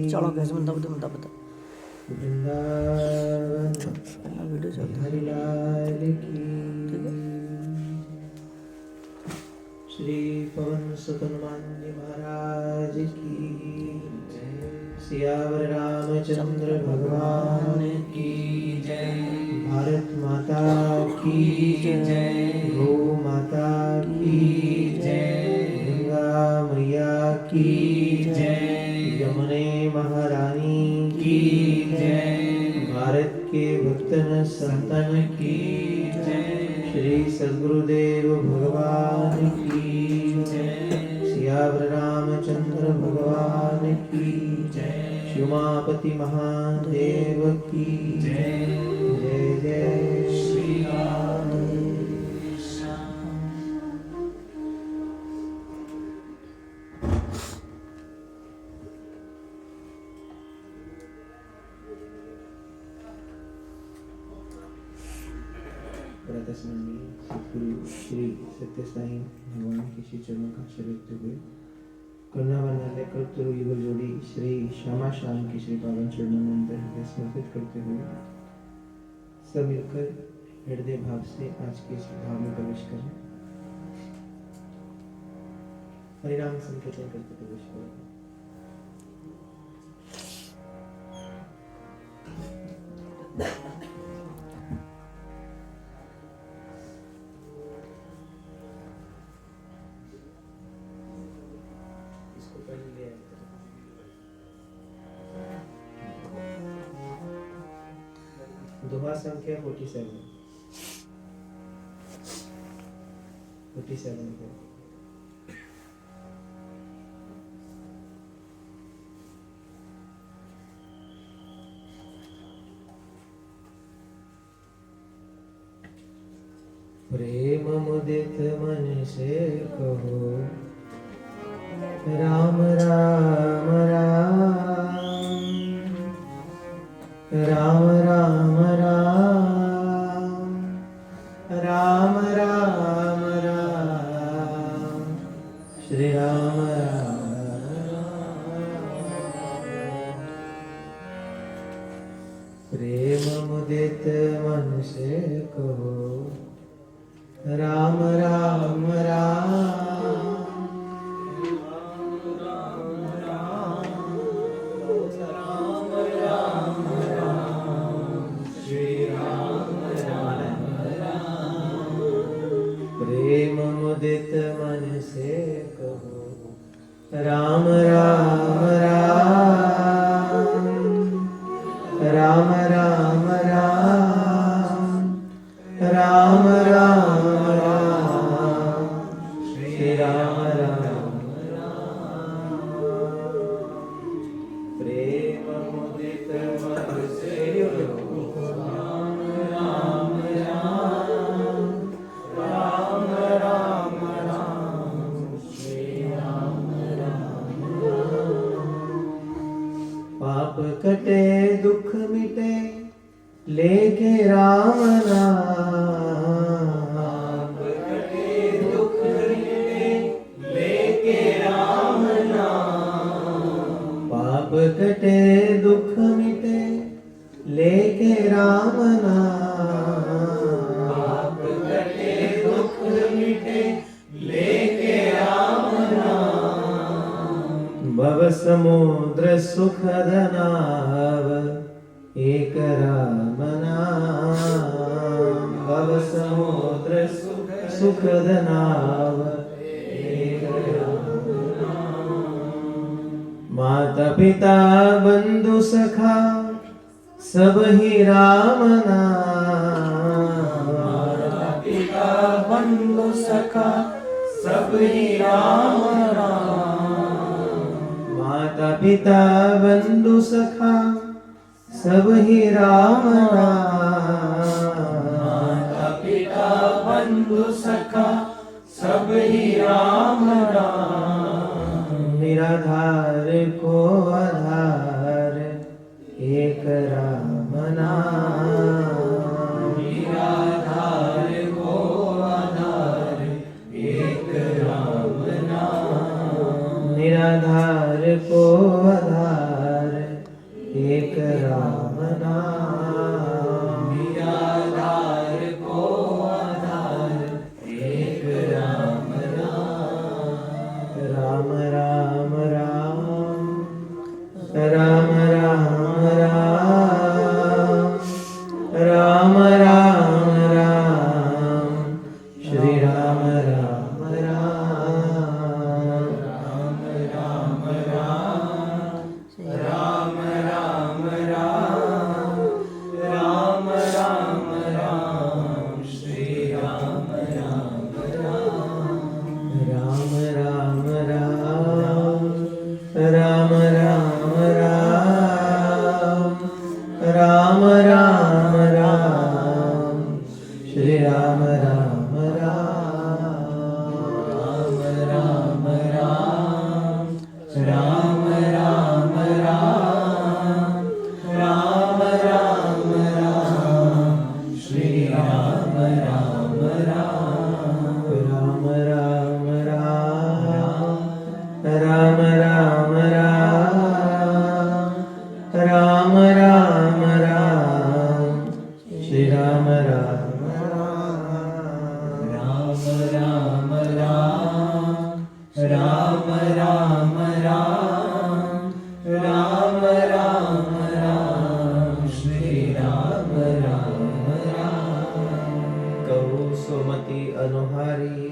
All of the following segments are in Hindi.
चलो कैसे बता वृंदावन वीडियो चलती है। हरिलाल की ठीक है। श्री पवन सुत हनुमान जी महाराज की सियावर रामचंद्र भगवान की जय। भारत माता की जय। गौ माता की जय। गंगा मैया की जय। यमुने महारानी की जय। भारत के भक्तन संतन की जय। श्री सद्गुरुदेव भगवान की जय। सियावर रामचंद्र भगवान की जय। शिवमापति महादेव की जय। जय जय श्री राधे सतगुरु श्री सत्य साई भगवान के श्री चरणों का आश्रय लेते हुए करुणा वरदान कल्पतरु युगल जोड़ी श्री श्यामा श्याम की श्री पावन चरणों में हृदय समर्पित करते हुए सब मिलकर हृदय भाव से आज के इस भाव में प्रवेश करें। हरिनाम संकीर्तन करते प्रवेश करें। दोहा संख्या 47 है। प्रेम मुदित मन से कहो राम राम राम राम राम राम राम राम राम श्री राम प्रेम मुदित मन से कहो राम राम राम मुदित मन से कहो राम राम राम राम राम राम राम राम राम श्री राम राम प्रेम मुदित मन से कहो राम राम राम राम पाप कटे दुख मिटे लेके राम नाम पाप कटे दुख मिटे लेके राम नाम पाप कटे दुख मिटे लेके राम नाम पाप कटे दुख मिटे लेके राम नाम भव समुद्र सुखद नाव एक राम नाम भव समुद्र सुखद नाव एक राम नाम माता पिता बंधु सखा सब ही राम नाम माता पिता बंधु सखा सब ही राम माता पिता बंधु सखा सब ही राम माता पिता बंधु सखा सब ही राम निराधार को आधार एक राम नाम निराधार को आधार एक राम नाम निराधार को आधार एक राम नाम, निराधार को आधार एक राम नाम। राम राम राम राम राम राम राम राम राम श्री राम राम राम राम राम राम राम राम राम राम राम श्री राम राम राम राम राम राम राम राम राम राम श्री राम राम राम राम राम राम राम राम राम राम श्री राम राम राम राम राम राम राम राम राम राम श्री राम राम राम राम राम राम राम राम राम श्री राम राम कौ सुमति अनुहारी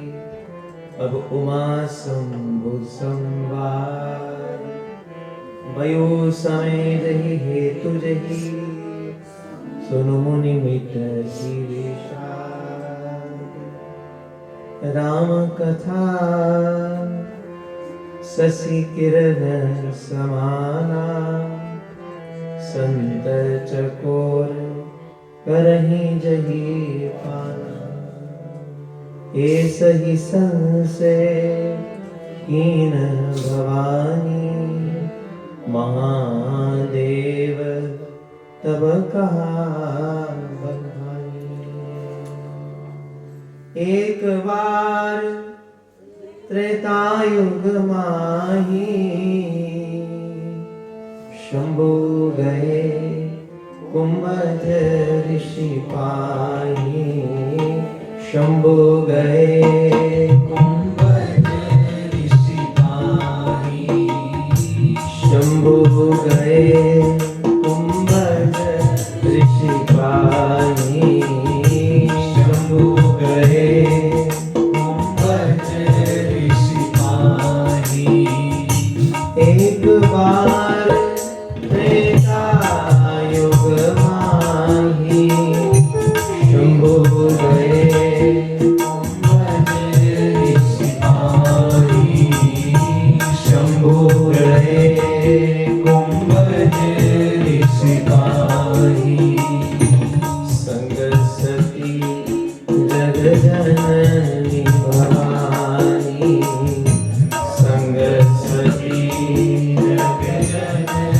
अब उमा शंभु संवार वयो समय जही हेतु जही सुनु मुनि मित्र की विषाद राम कथा शशि किरण समाना संत चकोर करही जही पाना ए सही संशय कीन भवानी महादेव तब कहा बखानी एक बार त्रेतायुग माही शंभु गए कुंभज ऋषि पाही शंभु गए कुंभज ऋषि पाही शंभु गए कुंभज ऋषि पाही शंभु गए कुंभज ऋषि पाही एक बार त्रेतायुग माही शंभु गए कुंभज ऋषि पाही शंभु गए कुंभज ऋषि पाही संग सती जग जननी भवानी संग सती जग जननी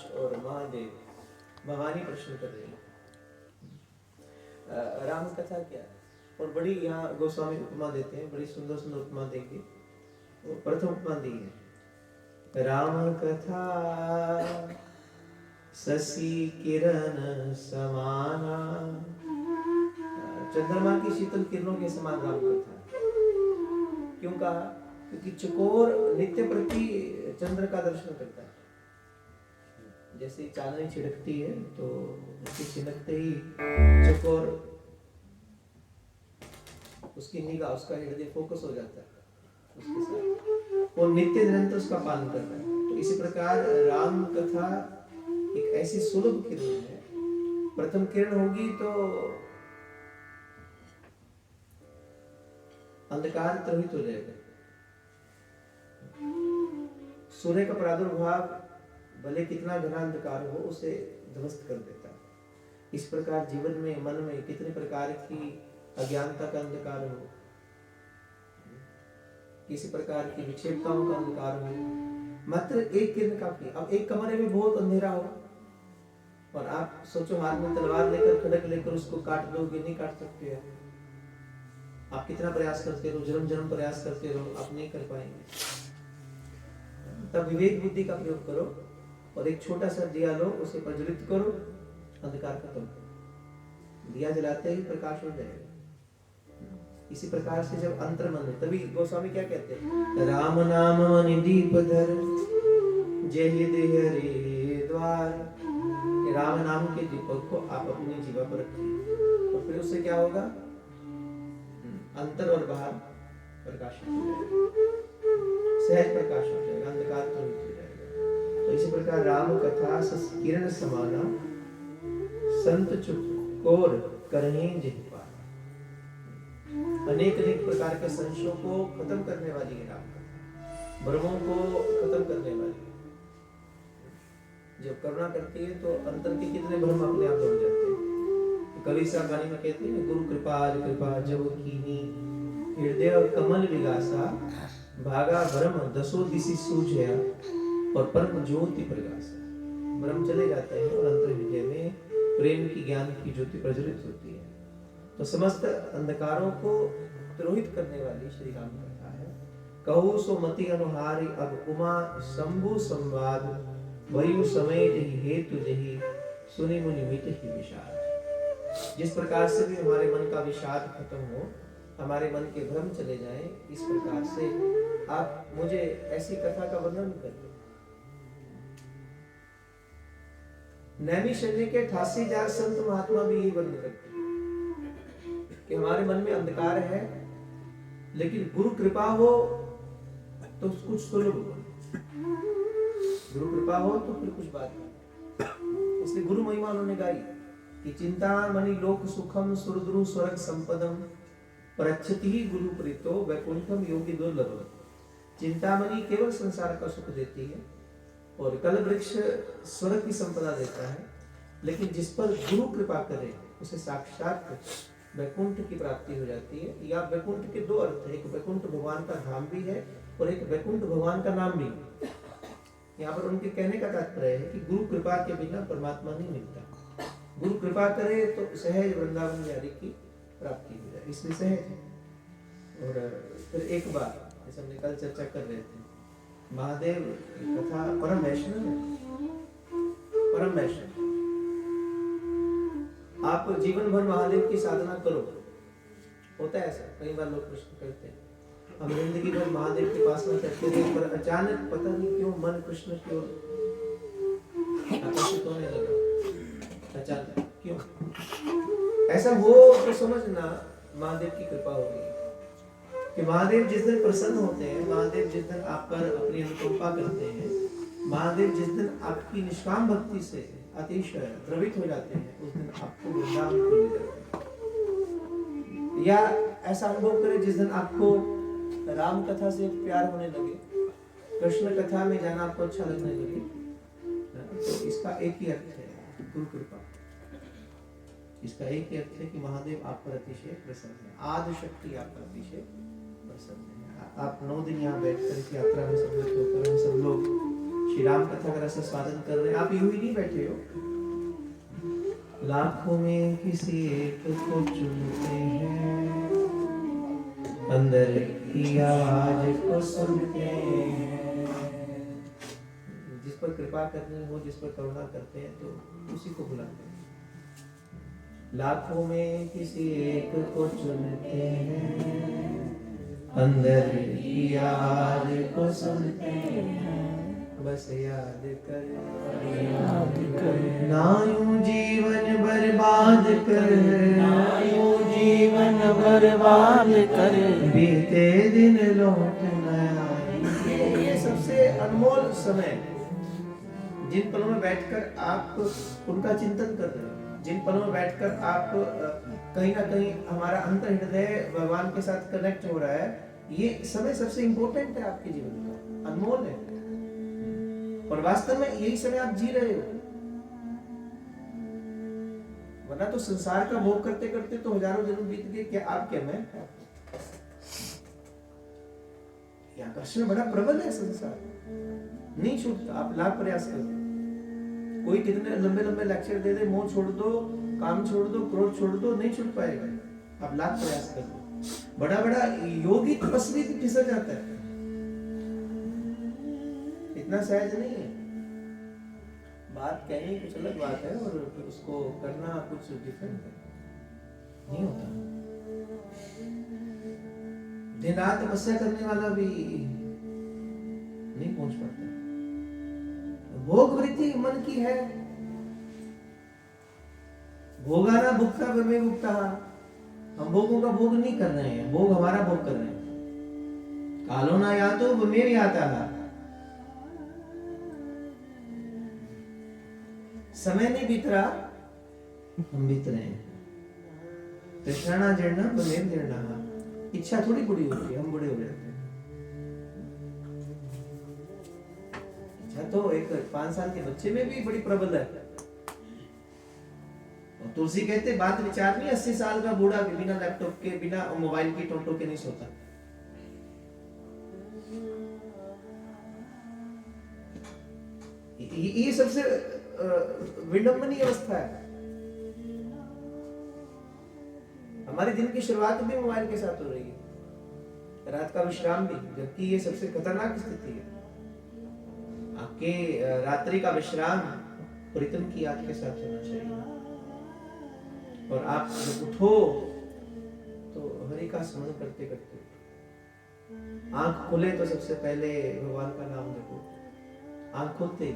कैलाश और महादेव भवानी प्रश्न कर रही है राम कथा क्या है। और बड़ी यहाँ गोस्वामी उपमा देते हैं, बड़ी सुंदर सुंदर उपमा देंगे। वो प्रथम उपमा दी है, राम कथा शशि किरण समाना। चंद्रमा की शीतल किरणों के समान राम कथा। क्यों कहा? क्योंकि चकोर नित्य प्रति चंद्र का दर्शन करता है। जैसे चांदनी छिड़कती है तो उसके छिड़कते ही चकोर उसकी निगाह, उसका हृदय फोकस हो जाता है उसके साथ, वो नित्य निरंतर उसका पालन करता है। तो इसी प्रकार राम कथा एक ऐसी सुलभ किरण है। प्रथम किरण होगी तो अंधकार त्रोहित हो जाएगा। सूर्य का प्रादुर्भाव भले कितना घना अंधकार हो उसे ध्वस्त कर देता है। इस प्रकार जीवन में, मन में कितने प्रकार की अज्ञानता का अंधकार हो, किसी प्रकार की विक्षेपताओं का अंधकार हो, मात्र एक किरण काफी। अब एक कमरे में बहुत अंधेरा हो और आप सोचो हाथ में तलवार लेकर, खड़क लेकर उसको काट दोगे, नहीं काट सकते हो। आप कितना प्रयास करते रहो, जन्म जन्म प्रयास करते रहो, आप नहीं कर पाएंगे। तब विवेक बुद्धि का प्रयोग करो और एक छोटा सा दिया लो, उसे प्रज्वलित करो, अंधकार खत्म करो। दिया जलाते ही प्रकाश हो जाएगा। इसी प्रकार से जब अंतर्मन है, तभी गोस्वामी क्या कहते हैं, राम नाम मनि दीप धर जय देह रे द्वार। राम नाम के दीपक को आप अपनी जीवा पर रखिए और फिर उससे क्या होगा, अंतर और बाहर प्रकाश हो जाएगा, सहज प्रकाश हो जाएगा, अंधकार तो नहीं हो जाएगा। तो इसी प्रकार राम कथा किरण समाना संत चुकोर करें जिह पार। अनेक अनेक प्रकार के संशयों को खत्म करने वाली है राम कथा, भ्रमों को खत्म करने वाली है। जब करुणा करती है तो अंतर के कितने भ्रम अपने आप दौड़ जाते हैं। कवि साहब गाने में कहते हैं, गुरु कृपाल कृपा जब कीनी हृदय कमल विलासा भागा भ्रम दसो दिशि सूझया और परम ज्योति प्रकाशा। भ्रम चले जाते हैं और अंतर हृदय में प्रेम की, ज्ञान की ज्योति प्रज्वलित होती है। तो समस्त अंधकारों को द्रोहित करने वाली श्री राम कथा है। कहू सो मति अनुहारी अब उमा शंभु संवाद वयु समय जही हेतु जही सुनि मुनि मिट ही विषाद। जिस प्रकार से भी हमारे मन का विषाद खत्म हो, हमारे मन के भ्रम चले जाएं, इस प्रकार से आप मुझे ऐसी कथा का वर्णन करें। नैमिषारण्य के 88,000 संत महात्मा भी यही वर्णन करते हैं कि हमारे मन में अंधकार है, लेकिन गुरु कृपा हो तो कुछ सुलभ हो, गुरु कृपा हो तो फिर कुछ बात नहीं। इसलिए गुरु महिमा उन्होंने गाई कि चिंतामणि लोक सुखम सुरद्रु स्वर्ग संपदम प्रच्छति गुरु प्रीतो वैकुंठम योगी दुर्लभ। चिंतामणि केवल संसार का सुख देती है और कल वृक्ष स्वर्ग की संपदा देता है, लेकिन जिस पर गुरु कृपा करे उसे साक्षात वैकुंठ की प्राप्ति हो जाती है। या वैकुंठ के दो अर्थ है, एक वैकुंठ भगवान का धाम भी है और एक वैकुंठ भगवान का नाम भी है। यहाँ पर उनके कहने का तात्पर्य है कि गुरु कृपा के बिना परमात्मा नहीं मिलता। गुरु कृपा करे तो सहज वृंदावन जारी की प्राप्ति हो जाए, इसलिए सहज है। और फिर एक बार जैसे हमने कल चर्चा कर रहे थे, महादेव कथा परम वैष्णव है, परम वैष्णव। आप जीवन भर महादेव की साधना करो, होता है ऐसा, कई बार लोग प्रश्न करते हैं, हम जिंदगी भर महादेव के पास में चलते रहे पर अचानक पता नहीं क्यों मन कृष्ण की ओर आकर्षित होने लगा, अचानक क्यों? ऐसा हो तो समझना महादेव की कृपा हो गई। कि महादेव जिस दिन प्रसन्न होते हैं, महादेव जिस दिन आप पर अपनी अनुकंपा करते हैं, महादेव जिस दिन आपकी निष्काम भक्ति से अतिशय द्रवित हो जाते हैं, उस दिन आपको वृंदावन को ले जाते हैं। या ऐसा अनुभव करें जिस दिन आपको राम कथा से प्यार होने लगे, कृष्ण कथा में जाना आपको अच्छा लगने लगे, तो इसका एक ही अर्थ है, गुरु कृपा। इसका एक ही अर्थ है कि महादेव आप पर अतिशय प्रसन्न है, आदि शक्ति आप पर अतिशय प्रसन्न है। आप 9 दिन यहाँ बैठकर इस यात्रा में सम्मिलित होकर हम सब लोग श्री राम कथा का रस स्वादन कर रहे हैं। आप यूं ही नहीं बैठे हो, लाखों में किसी एक को चुनते हैं, अंदर की आवाज को सुनते हैं। जिस पर कृपा करनी हो, जिस पर करुणा करते हैं, तो उसी को बुलाते हैं। लाखों में किसी एक को चुनते हैं, अंदर की आवाज को सुनते हैं, बस याद कर ना यूं जीवन बर्बाद कर, ना यूं जीवन बर्बाद कर, बीते दिन लौट न आएंगे। ये सबसे अनमोल समय, जिन पलों में बैठकर आप उनका चिंतन कर रहे हैं, जिन पलों में बैठकर आप कहीं ना कहीं हमारा अंतर हृदय भगवान के साथ कनेक्ट हो रहा है, ये समय सबसे इंपॉर्टेंट है आपके जीवन का, अनमोल है। और वास्तव में यही समय आप जी रहे हो, वरना तो संसार का भोग करते करते तो हजारों जन्म बीत गए। क्या आप, क्या मैं? ये आकर्षण बड़ा प्रबल है, संसार नहीं छूटता। आप लाख प्रयास करो, कोई कितने लंबे लंबे लेक्चर दे दे, मोह छोड़ दो, काम छोड़ दो, क्रोध छोड़ दो, नहीं छूट पाएगा। आप लाख प्रयास कर दो। बड़ा बड़ा योगी तपस्वी भी फिसल जाता है, इतना सहज नहीं है। बात कहनी कुछ अलग बात है और उसको करना कुछ डिफरेंट है, नहीं होता। दिन रात तपस्या करने वाला भी नहीं पहुंच पाता। भोग वृत्ति मन की है, भोगाना भुक्ता में भुक्ता। हम भोगों का भोग नहीं कर रहे हैं, भोग हमारा भोग कर रहे हैं। कालो ना या तो वो मेरे आता है, समय नहीं बीत रहा, हम बीत रहे हैं। तृष्णा जड़ना बमेर जड़ना, इच्छा थोड़ी बुरी होती है, हम बड़े हो जाते हैं। इच्छा तो एक 5 साल के बच्चे में भी बड़ी प्रबल है। और तुलसी कहते बात विचार नहीं, 80 साल का बूढ़ा भी बिना लैपटॉप के, बिना मोबाइल की टोटो के नहीं सोता। ये सबसे विडंबनीय अवस्था है। हमारे दिन की शुरुआत भी मोबाइल के साथ हो रही है, रात का विश्राम भी, जबकि ये सबसे खतरनाक स्थिति है। आपके रात्रि का विश्राम प्रीतम की याद के साथ होना चाहिए। और आप जब उठो तो हरि का स्मरण करते करते, आंख खुले तो सबसे पहले भगवान का नाम जपो। आंख खोलते ही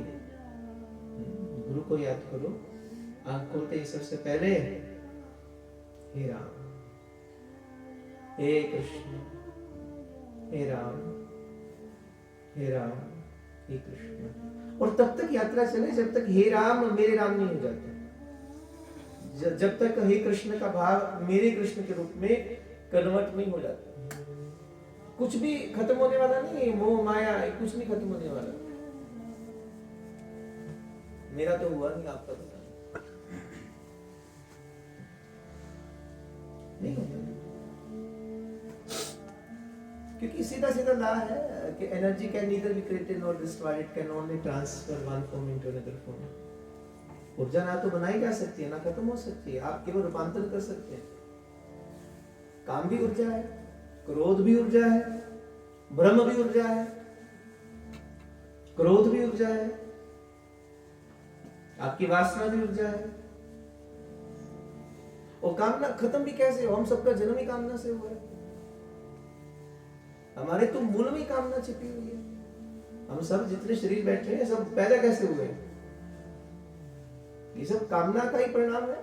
गुरु को याद करो, आंख खोलते ही सबसे पहले हे राम, हे कृष्ण, हे राम, हे राम, हे कृष्ण। और तब तक यात्रा चले जब तक हे राम मेरे राम नहीं हो जाते, जब तक हे कृष्ण का भाव मेरे कृष्ण के रूप में कन्वर्ट नहीं हो जाता। कुछ भी खत्म होने वाला नहीं है, मोह माया कुछ नहीं खत्म होने वाला। मेरा तो हुआ नहीं, आपका तो नहीं होता, क्योंकि सीधा सीधा ला है कि energy can neither be created nor destroyed, it can only transfer one form into another form. ऊर्जा ना तो बनाई जा सकती है ना खत्म हो सकती है, आप केवल रूपांतरण कर सकते हैं। काम भी ऊर्जा है, क्रोध भी ऊर्जा है, ब्रह्म भी ऊर्जा है, क्रोध भी ऊर्जा है, आपकी वासना भी ऊर्जा है। और कामना खत्म भी कैसे हो? हम सबका जन्म ही कामना से हुआ है, हमारे तो मूल में कामना छिपी हुई है। हम सब जितने शरीर बैठे हैं सब पैदा कैसे हुए? ये सब कामना का ही परिणाम है।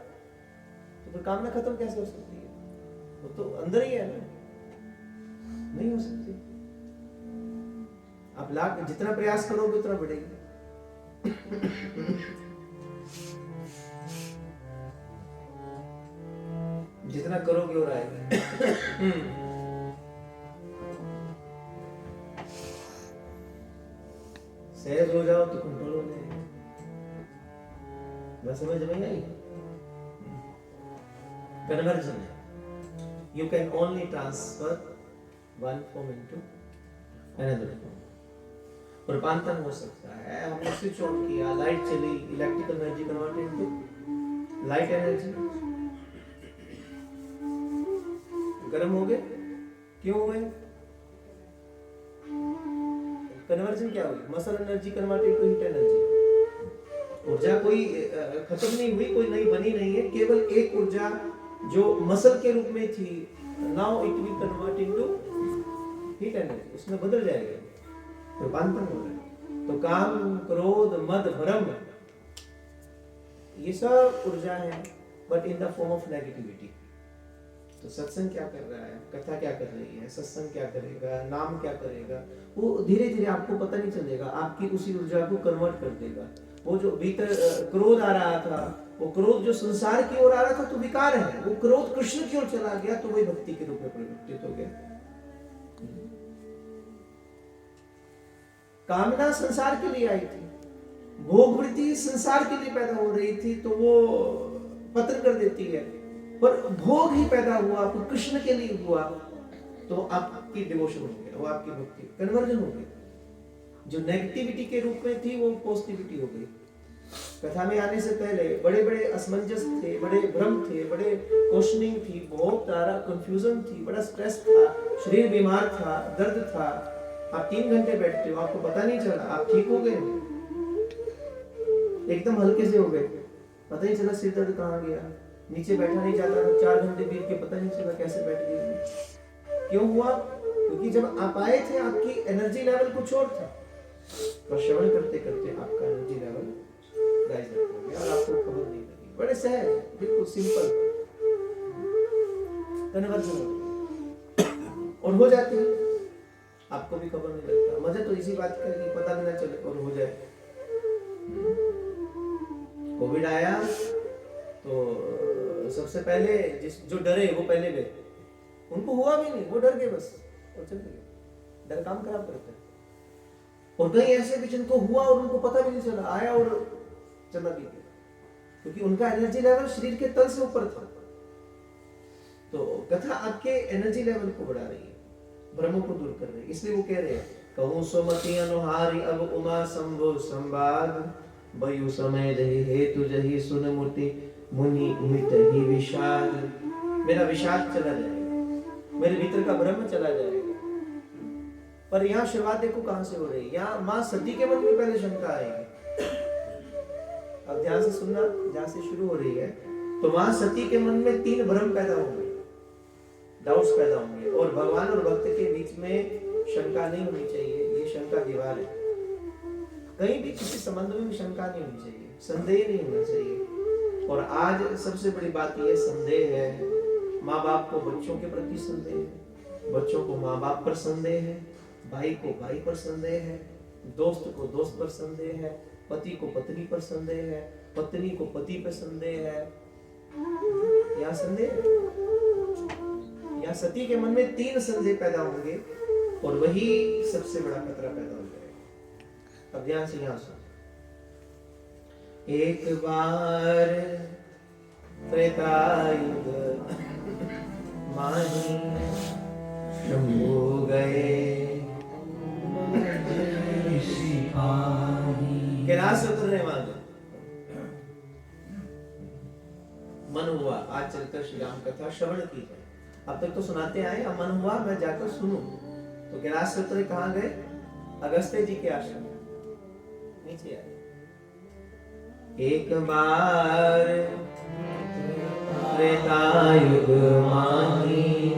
तो फिर कामना खत्म कैसे हो सकती है? वो तो अंदर ही है ना, नहीं हो सकती। आप लाख जितना प्रयास करोगे उतना बढ़ेगी। जितना करोगे और आएगा। सहज हो जाओ तो कंट्रोल हो जाएगा। बस समझ में आई? कन्वर्जन है। You can only transfer one form into another form. रूपांतरण हो सकता है। हमने स्विच ऑन किया, लाइट चली, electrical energy converted to light energy, गर्म हो गए। क्यों हुए? कन्वर्जन क्या हुई? Muscle energy converted to heat energy. ऊर्जा कोई खत्म नहीं हुई, कोई नई बनी नहीं है, केवल एक ऊर्जा जो मसल के रूप में थी, now it will convert into heat energy, उसमें बदल जाएगा, रूपांतरण हो रहा है। तो काम, क्रोध, मद, भ्रम, ये सब ऊर्जा है, but in the form of negativity. तो सत्संग क्या कर रहा है, कथा क्या कर रही है, सत्संग क्या करेगा, नाम क्या करेगा, वो धीरे धीरे आपको पता नहीं चलेगा, आपकी उसी ऊर्जा को कन्वर्ट कर देगा। वो जो भीतर क्रोध आ रहा था, वो क्रोध जो संसार की ओर आ रहा था तो विकार है, वो क्रोध कृष्ण की ओर चला गया तो वही भक्ति के रूप में परिवर्तित हो गया। कामना संसार के लिए आई थी, भोग वृत्ति संसार के लिए पैदा हो रही थी, तो वो पतन कर देती है। पर भोग ही पैदा हुआ, आपको कृष्ण के लिए हुआ, तो आपकी डिवोशन हो गया, वो आपकी भक्ति कन्वर्जन हो गई। जो नेगेटिविटी के रूप में थी वो पॉजिटिविटी हो गई। कथा में आने से पहले बड़े बड़े असमंजस थे, बड़े भ्रम थे, बड़े क्वेश्चनिंग थी, बहुत सारा कंफ्यूजन थी, बड़ा स्ट्रेस था, शरीर बीमार था, दर्द था। आप 3 घंटे बैठते हो, आपको पता नहीं चला, आप ठीक हो गए, एकदम हल्के से हो गए, पता नहीं चला सिर दर्द कहाँ गया, नीचे बैठा नहीं जाता था, 4 घंटे बीत के पता नहीं चला कैसे बैठ गए। क्यों हुआ? क्योंकि जब आप आए थे आपकी एनर्जी लेवल कुछ और था, पर श्रवण करते करते आपका एनर्जी लेवल राइज अप हो गया और आपको खबर नहीं लगी। बड़े सहज, बिल्कुल सिंपल कन्वर्जन हो गया और हो जाती है, आपको भी खबर नहीं लगता। मजा तो इसी बात का कि पता भी ना चले और हो जाए। कोविड आया तो सबसे पहले जो डरे वो पहले गए, उनको हुआ भी नहीं, वो डर गए बस और चले गए। डर काम खराब करता है। और कई ऐसे भी जिनको हुआ और उनको पता भी नहीं चला, आया और चला भी गया, क्योंकि उनका एनर्जी लेवल शरीर के तल से ऊपर था। तो कथा आपके एनर्जी लेवल को बढ़ा रही है, भ्रमों को दूर कर रही है। इसलिए वो कह रहे हैं, कहूं सुमति अनुहारी अब उमा संभो संवाद, बयु समय दही हेतु जही सुन मूर्ति मुनि मित ही विषाद। मेरा विषाद चला जाएगा, मेरे भीतर का भ्रम चला जाएगा। पर यहाँ शुरुआत देखो कहां से हो रही है। यहाँ माँ सती के मन में पहले शंका आएगी। अब ध्यान से सुनना, जहां से शुरू हो रही है, तो माँ सती के मन में 3 भ्रम पैदा होंगे, डाउट्स पैदा होंगे, और भगवान और भक्त के बीच में शंका नहीं होनी चाहिए। ये शंका दीवार है, कहीं भी किसी संबंध में भी शंका नहीं होनी चाहिए, संदेह नहीं होना चाहिए। और आज सबसे बड़ी बात यह संदेह है, माँ बाप को बच्चों के प्रति संदेह है, बच्चों को माँ बाप पर संदेह है, भाई को भाई पर संदेह है, दोस्त को दोस्त पर संदेह है, पति को पत्नी पर संदेह है, पत्नी को पति पर संदेह है। यहाँ संदेह है, यहाँ सती के मन में 3 संदेह पैदा होंगे और वही सबसे बड़ा खतरा पैदा हो जाएगा। अब ध्यान से यहाँ सुन। एक बार त्रेतायुग माही शंभु गए, कैलाश उतरने वाले मन हुआ आज चलकर श्री राम कथा श्रवण की है। अब तक तो सुनाते आए, अब मन हुआ मैं जाकर सुनूं। तो कैलाश से उतरे, कहाँ गए? अगस्त्य जी के आश्रम नीचे आए। एक बार त्रेतायुग माही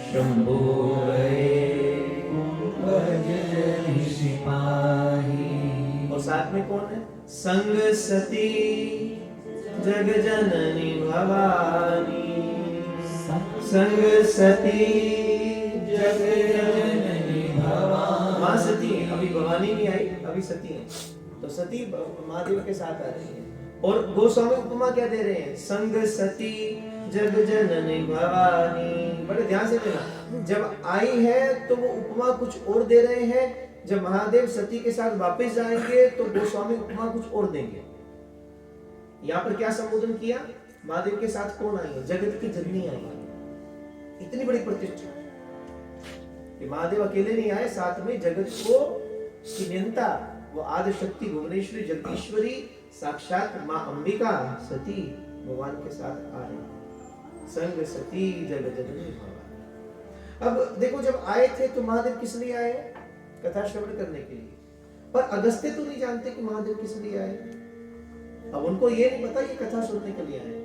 शंभु गए, और साथ में कौन है? संग सती जग जननी भवानी, संग सती जग जननी भवानी। माँ सती, अभी भवानी नहीं आई, अभी सती है। तो सती महादेव के साथ आ रही है। और गोस्वामी उपमा क्या दे रहे हैं? संग सती जग जननी भवानी। बड़े ध्यान से देना, जब आई है तो वो उपमा कुछ और दे रहे हैं, जब महादेव सती के साथ वापस जाएंगे तो गोस्वामी उपमा कुछ और देंगे। यहाँ पर क्या संबोधन किया? महादेव के साथ कौन आई है? जगत की जननी आई है। इतनी बड़ी प्रतिष्ठा कि महादेव अकेले नहीं आए, साथ में जगत को की नियंता वो आदि शक्ति भुवनेश्वरी जगदीश्वरी साक्षात माँ अंबिका सती भगवान के साथ आ रही। संग सती जग जननी भवानी। अब देखो जब आए थे तो महादेव किस लिए आए? कथा श्रवण करने के लिए। पर अगस्त्य तो नहीं जानते कि महादेव किस लिए आए। अब उनको ये नहीं पता ये कथा सुनने के लिए आए।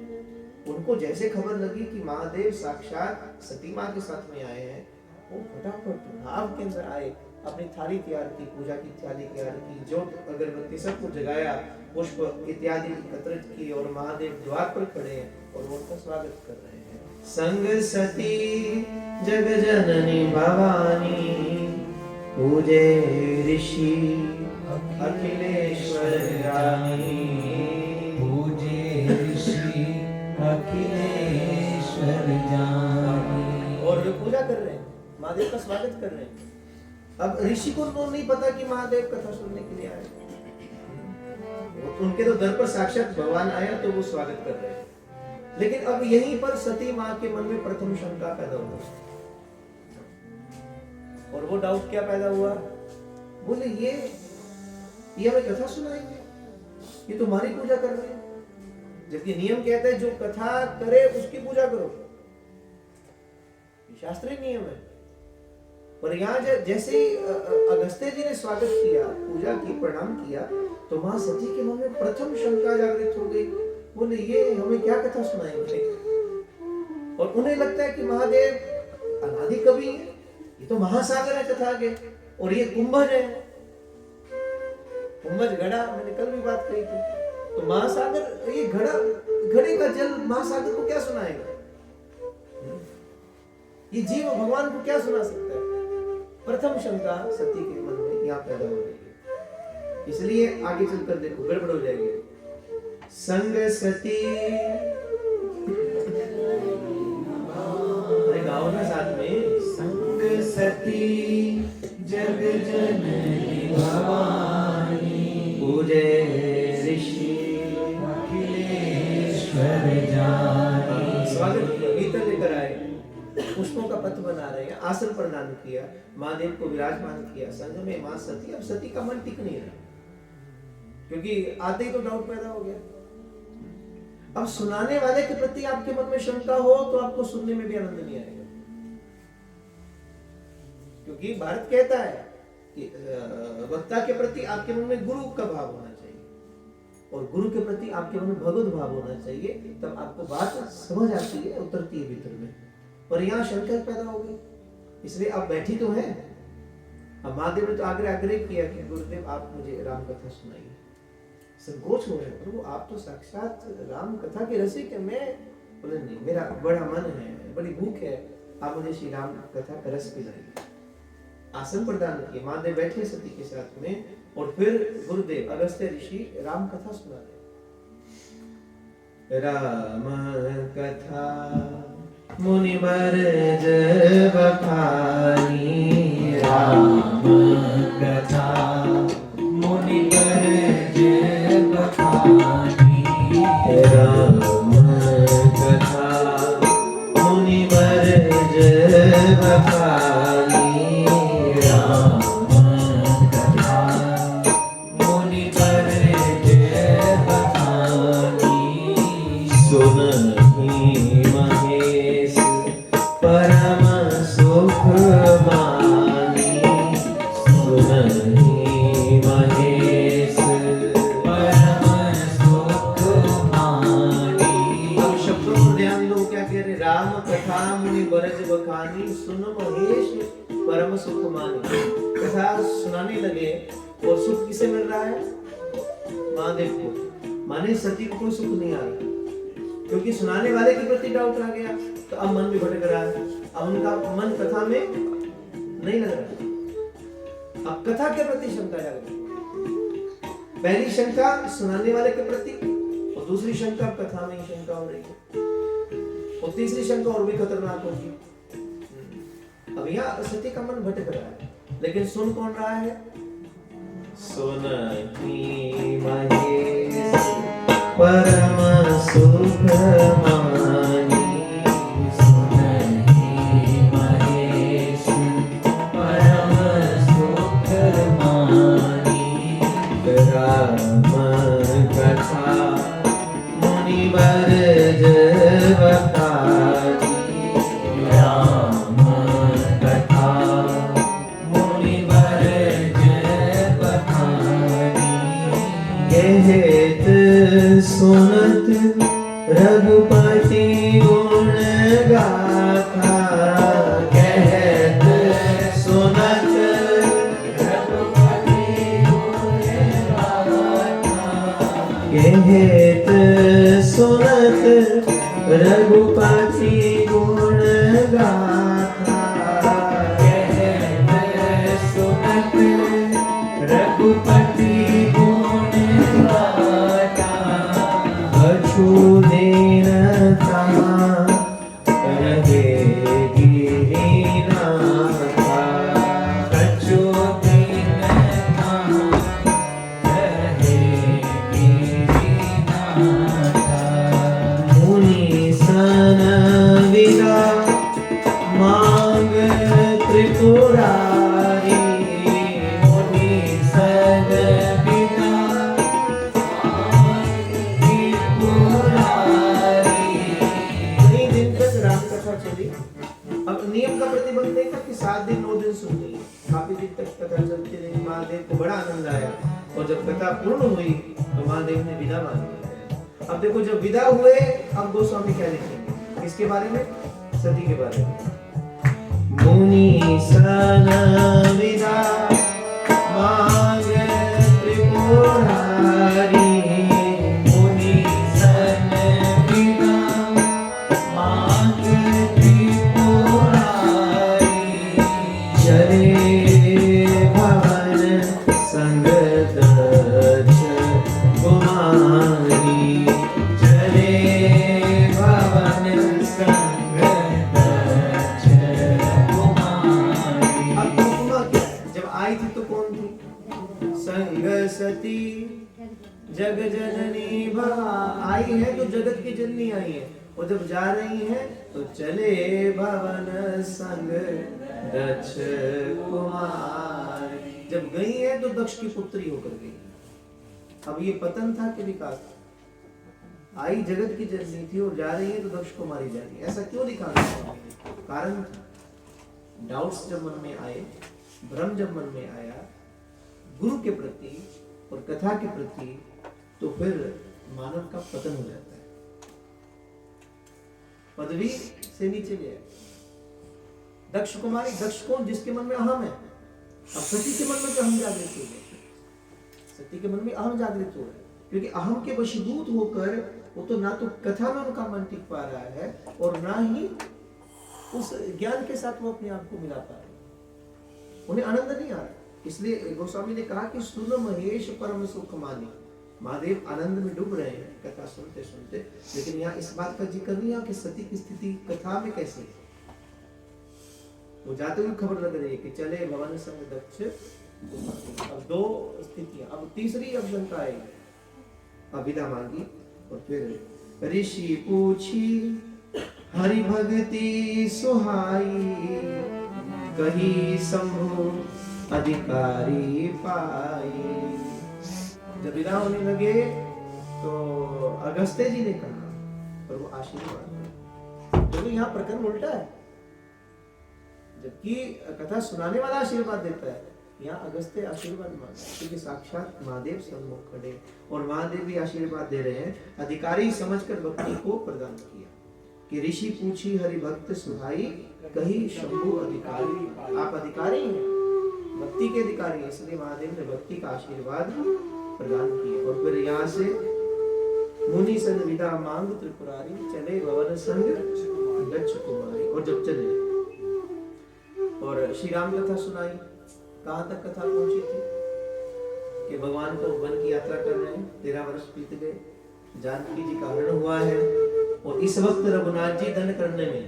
उनको जैसे खबर लगी कि महादेव साक्षात सती माँ के साथ में आए हैं, वो फटाफट भाव के अंदर आए, अपनी थाली तैयार की, पूजा की थाली तैयार की, जोत अगरबत्ती सबको जगाया, पुष्प इत्यादि एकत्रित की और महादेव द्वार पर खड़े हैं और वो उनका स्वागत कर रहे हैं। संग सती जग जननी भवानी पूजे ऋषि अखिलेश्वर रानी। पूजे ऋषि अखिलेश्वर जानी। और वे पूजा कर रहे हैं, महादेव का स्वागत कर रहे हैं। अब ऋषि को तो नहीं पता कि महादेव कथा सुनने के लिए आए। उनके तो दर पर साक्षात भगवान आया तो वो स्वागत कर रहे हैं। लेकिन अब यहीं पर सती माँ के मन में प्रथम शंका पैदा हुआ। और वो डाउट क्या पैदा हुआ? बोले ये हमें कथा सुनाएंगे, ये तुम्हारी पूजा कर रहे हैं, जबकि नियम कहता है जो कथा करे उसकी पूजा करो, शास्त्रीय नियम है। पर यहाँ जैसे ही अगस्त्य जी ने स्वागत किया, पूजा की, प्रणाम किया, तो मां सती के मन में प्रथम शंका जागृत हो गई। बोले ये हमें क्या कथा सुनाएंगे? और उन्हें लगता है कि महादेव अनादि कवि है, ये तो महासागर है कथा के, और ये कुंभज है, कुंभज घड़ा, मैंने कल भी बात कही थी। तो महासागर, ये घड़े का जल महासागर को क्या सुनाएगा? ये जीव भगवान को क्या सुना सकता है? प्रथम शंका सती के मन में यहाँ पैदा हो रही है। इसलिए आगे चलकर देखो गड़बड़ हो जाएगी। संग सती, अरे गाओ ना साथ में। संग सती जग जननी भवानी पूजे ऋषि अखिलेश्वर जानी। स्वागत किया, भीतर लेकर आए, पुष्पों का पथ बना रहे हैं, आसन प्रदान किया, महादेव को विराजमान किया, संग में मां सती। अब सती का मन टिक नहीं रहा, क्योंकि आते ही तो डाउट पैदा हो गया। अब सुनाने वाले के प्रति आपके मन में शंका हो तो आपको सुनने में भी आनंद नहीं आएगा, क्योंकि भारत कहता है कि वक्ता के प्रति आपके मन में गुरु का भाव होना चाहिए, और गुरु के प्रति आपके मन में भगवत भाव होना चाहिए, तब आपको बात समझ आती है, उतरती है भीतर में। और यहाँ शंका पैदा हो गई, इसलिए आप बैठी तो हैं। अब महादेव ने तो आग्रह किया कि गुरुदेव आप मुझे राम कथा सुनाइए। संकोच हो रहे हैं, प्रभु आप तो साक्षात राम कथा के रसिक हैं। मैं बोले नहीं, मेरा बड़ा मन है, बड़ी भूख है, आप मुझे श्री राम कथा का रस पिलाइए। आसन प्रदान किए, महादेव बैठे सती के साथ में, और फिर गुरुदेव अगस्त्य ऋषि राम कथा सुना रहे। राम कथा मुनिवर बखानी, राम कथा मुनिवर बखानी। राम कथा मुनिवर बखानी। राम कथा मुनिवर बखानी। सुनहि महेश परम सुख मानी। सुनहि महेश परम सुख मानी। अब शब्दों को ध्यान दो, क्या कह रहे? राम कथा मुनि बरज बखानी, सुन महेश परम सुख मानी। कथा सुनाने लगे, और सुख किसे मिल रहा है? महादेव को। माने सती को कोई सुख नहीं आ रहा, क्योंकि सुनाने वाले के प्रति डाउट आ गया, तो अब मन भी भटक रहा है। अब उनका मन कथा में नहीं लग रहा, अब कथा के प्रति शंका जाग रही। पहली शंका सुनाने वाले के प्रति, और दूसरी शंका कथा में ही शंका हो रही है, और तीसरी शंका और भी खतरनाक होगी। अब यहाँ सती का मन भटक रहा है, लेकिन सुन कौन रहा है? सुनहि महेश परम सुख मानी। सुनहि महेश परम सुख मानी। कथा मुनिवर बताई राम कथा मुनिवर बताई कहत सुनत रघुपति गुण गाथा कहत सुनत रघुपति गुण गाथा कहत सुनत रघुपति गुण गाथा कहत सुनत रघुपति गुण गाथा कछु दिन तहाँ रहे गिरिनाथा कछु दिन तहाँ रहे गिरिनाथा मुनि सन विदा मांग त्रिपुरारी मुनि सन बिना त्रिपुरारी कई दिन तक राम कथा चली। अब नियम का प्रतिबंध नहीं था कि 7 दिन 9 दिन सुननी है, काफी दिन तक कथा चलती रही। महादेव को बड़ा आनंद आया और जब कथा पूर्ण हुई तो महादेव ने विदा मांगी। अब देखो जब विदा हुए अब गोस्वामी क्या लिखेंगे इसके बारे में, सती के बारे में। मुनि सन विदा मांग त्रिपुरारी मुनि सन बिना मांग त्रिपुरारी चले भवन संग दक्ष कुमारी चले भवन संग दक्ष कुमारी अब उपमा क्या है? जब आई थी तो कौन थी? संग सती जग जननी भवा आई है तो जगत की जननी आई है, और जब जा रही है तो चले भवन संग दक्ष कुमारी। जब गई है तो दक्ष की पुत्री होकर गई। अब ये पतन था कि विकास था? आई जगत की जननी थी और जा रही है तो दक्ष को मारी जा रही है। ऐसा क्यों दिखाना? कारण डाउट्स जब मन में आए, भ्रम जब मन में आया गुरु के प्रति और कथा के प्रति, तो फिर मानव का पतन हो जाता है, पदवी से नीचे गया। दक्ष कुमारी, दक्ष कौन? जिसके मन में अहम है। अब सती के मन में जो अहम जागृत हो गया, सती के मन में अहम जागृत हो रहा है, क्योंकि अहम के वशीभूत होकर वो तो ना तो कथा में उनका मन टिक पा रहा है और ना ही उस ज्ञान के साथ वो अपने आप को मिला पा रहे, उन्हें आनंद नहीं आ रहा। इसलिए गोस्वामी ने कहा कि सुन महेश परम सुख माने। महादेव आनंद में डूब रहे हैं कथा सुनते सुनते, लेकिन यहाँ इस बात का जिक्र नहीं है कि सती की स्थिति कथा में कैसे है। वो जाते हुए खबर लग रही है कि चले भवन संग दक्ष। अब 2 स्थितियां, अब तीसरी अब शंका आएगी। अब विदा मांगी और फिर ऋषि पूछी हरि भक्ति सुहाई, कही शंभु अधिकारी पाई। जब विदा होने लगे तो अगस्त्य जी ने कहा, पर वो आशीर्वाद, क्योंकि यहाँ प्रकरण उल्टा है। जबकि कथा सुनाने वाला आशीर्वाद देता है, यहाँ अगस्त्य आशीर्वाद मांगा, क्योंकि साक्षात महादेव सम्मुख खड़े और महादेव भी आशीर्वाद दे रहे हैं। अधिकारी समझकर भक्ति को प्रदान किया कि ऋषि पूछी हरि भक्त सुहाई, कही शंभु अधिकारी। आप अधिकारी हैं, भक्ति के अधिकारी हैं, इसलिए महादेव ने भक्ति का आशीर्वाद प्रदान किया। और फिर यहाँ से मुनि सन विदा मांग त्रिपुरारी, चले भवन संग दक्ष कुमारी। और जब चले और श्री राम कथा सुनाई, कहाँ तक कथा पहुंची थी कि भगवान को वन की यात्रा कर रहे हैं, 13 वर्ष बीत गए, जानकी जी का हरण हुआ है और इस वक्त रघुनाथ जी दंड करने में,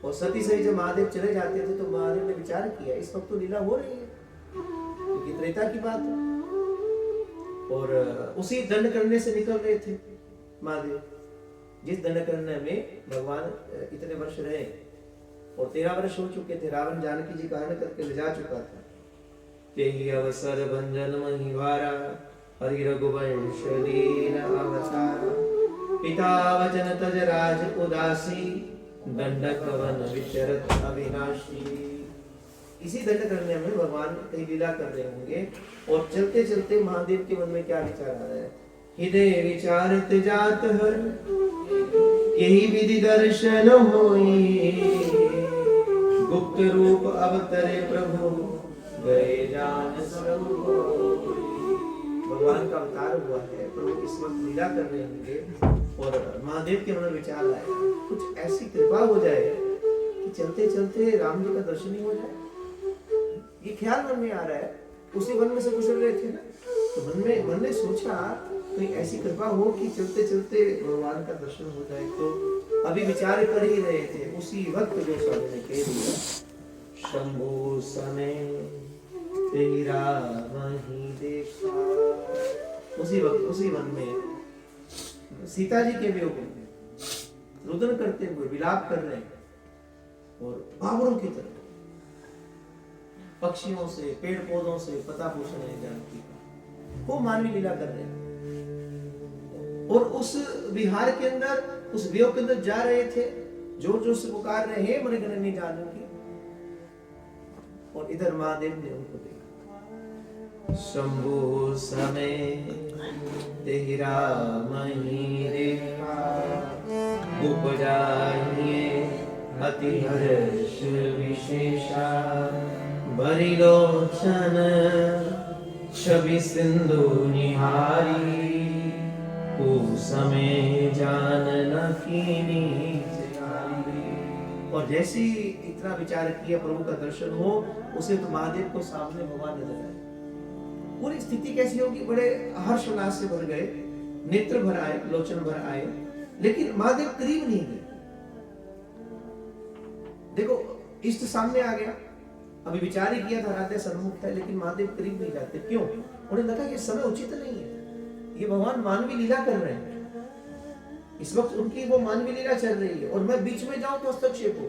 और सती सही जब महादेव चले जाते थे तो महादेव ने विचार किया इस वक्त तो लीला हो रही है, क्योंकि त्रेता की बात है, और उसी दंड करने से निकल रहे थे महादेव, जिस दंड करने में भगवान इतने वर्ष रहे और 13 वर्ष हो चुके थे। रावण जानकी जी का हरण करके ले जा चुका था। तेहि अवसर भंजन महिवारा, हरि रघुवंश लीन अवतार, पिता वचन तज राज उदासी, दंडक वन विचरत अविनाशी। इसी दंडकारण्य में भगवान कई लीला कर रहे होंगे और चलते चलते महादेव के मन में क्या विचार आ रहा है? हृदय विचारत जात हर, यही विधि दर्शन होई, गुप्त रूप अवतरे प्रभु, गए जान सब होई। भगवान का अवतार हुआ है, प्रभु इस वक्त लीला कर रहे होंगे और महादेव के मन में विचार आया, कुछ ऐसी कृपा हो जाए कि चलते चलते राम जी का दर्शन ही हो जाए। ये ख्याल मन में आ रहा है। उसी वन में से गुजर रहे थे ना, तो मन ने सोचा कोई ऐसी कृपा हो कि चलते चलते भगवान का दर्शन हो जाए। तो अभी विचार कर ही रहे थे, उसी वक्त जो स्वामी ने कह दिया, शंभु समय तेरा वहीं देखा। उसी वक्त उसी वन में सीता जी के वियोग में रुदन करते हुए विलाप कर रहे हैं और बाबरों की तरह पक्षियों से, पेड़ पौधों से पता पूछ रहे हैं जानकी का, वो मानवी लीला कर रहे हैं। और उस विहार के अंदर, उस वियोग के अंदर जा रहे थे, जोर जोर से पुकार रहे हैं मनगणनी जानकी। और इधर महादेव ने उनको देखा, शंभु समय तेरा मही देखा, उपजाइए अति हर्ष विशेषा, भरी लोचन छवि सिंधु निहारी, समय जानन कीनी चिकारी। और जैसे ही इतना विचार किया, प्रभु का दर्शन हो, उसे तो महादेव को सामने भगवान नजर आए। पूरी स्थिति कैसी होगी? बड़े हर्षोल्लास से भर गए, नेत्र भर आए, लोचन भर आए, लेकिन महादेव करीब नहीं गए। देखो, इष्ट सामने आ गया, अभी विचार ही किया था, राधे सन्मुख है, लेकिन महादेव करीब नहीं जाते। क्यों? उन्हें लगा ये समय उचित नहीं है, ये भगवान मानवी लीला कर रहे हैं, इस वक्त उनकी वो मानवी लीला चल रही है और मैं बीच में जाऊं तो हस्तक्षेप हो।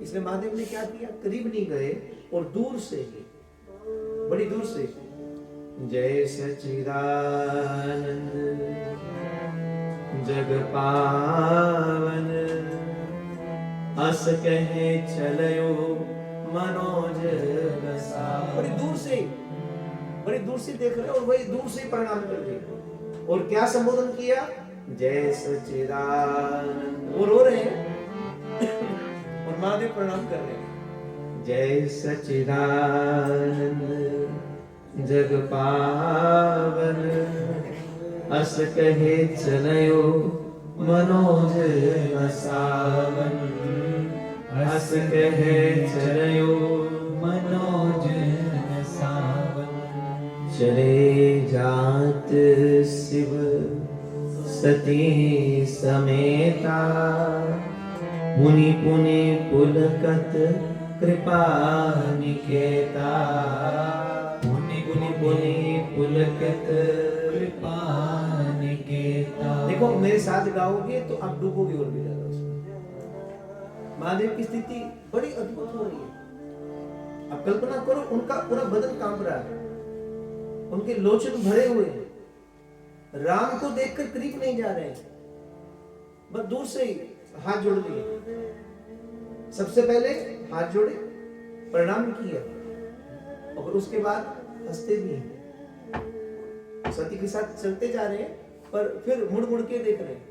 इसलिए महादेव ने क्या किया? करीब नहीं गए और दूर से ही, बड़ी दूर से, जय सच्चिदानंद जग पावन, अस कहे चलयो मनोज बसा। बड़ी दूर से देख रहे और वही दूर से प्रणाम कर रहे और क्या संबोधन किया? जय सच्चिदानंद। वो रो रहे हैं और महादेव प्रणाम कर रहे हैं। जय सच्चिदानंद जग पावन, अस कहे चलयो मनोज बसावन, अस कहे चलयो मनोज बसावन। चले जात शिव सती समेता, मुनि पुनि पुलकत कृपा निकेता, मुनि पुनि पुलकत कृपा निकेता। देखो, मेरे साथ गाओगे तो आप डूबोगे और भी ज्यादा उसमें। महादेव की स्थिति बड़ी अद्भुत हो रही है। अब कल्पना करो, उनका पूरा बदन कांप रहा है, उनके लोचन भरे हुए हैं, राम को देखकर करीब नहीं जा रहे हैं, बस दूर से ही हाथ जोड़ दिए। सबसे पहले हाथ जोड़े, प्रणाम किया और उसके बाद हंसते भी हैं। सती के साथ चलते जा रहे हैं पर फिर मुड़ मुड़ के देख रहे हैं,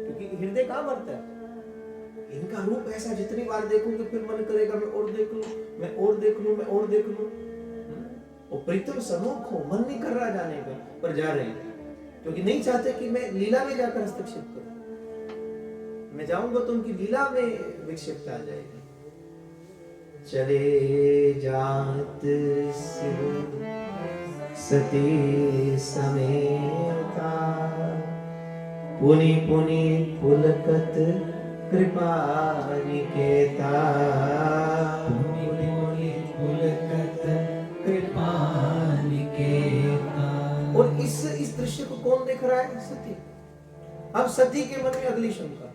क्योंकि हृदय कहां मरता है। इनका रूप ऐसा, जितनी बार देखोगे फिर मन करेगा मैं और देख लूं, मैं और देख लूं, मैं और देख लूं। और प्रीतम सन्मुख हो, मन नहीं कर रहा जाने का, पर जा रहे हैं क्योंकि नहीं चाहते कि मैं लीला में जाकर हस्तक्षेप करूं। मैं जाऊंगा तो उनकी लीला में विक्षिप्तता आ जाएगी। चले जात शिव सती समेता, पुनि पुनि पुलकत कृपा निकेता, पुनि पुनि पुलकत कृपा निकेता। और इस दृश्य को कौन देख रहा है? सती। अब सती के मन में अगली शंका,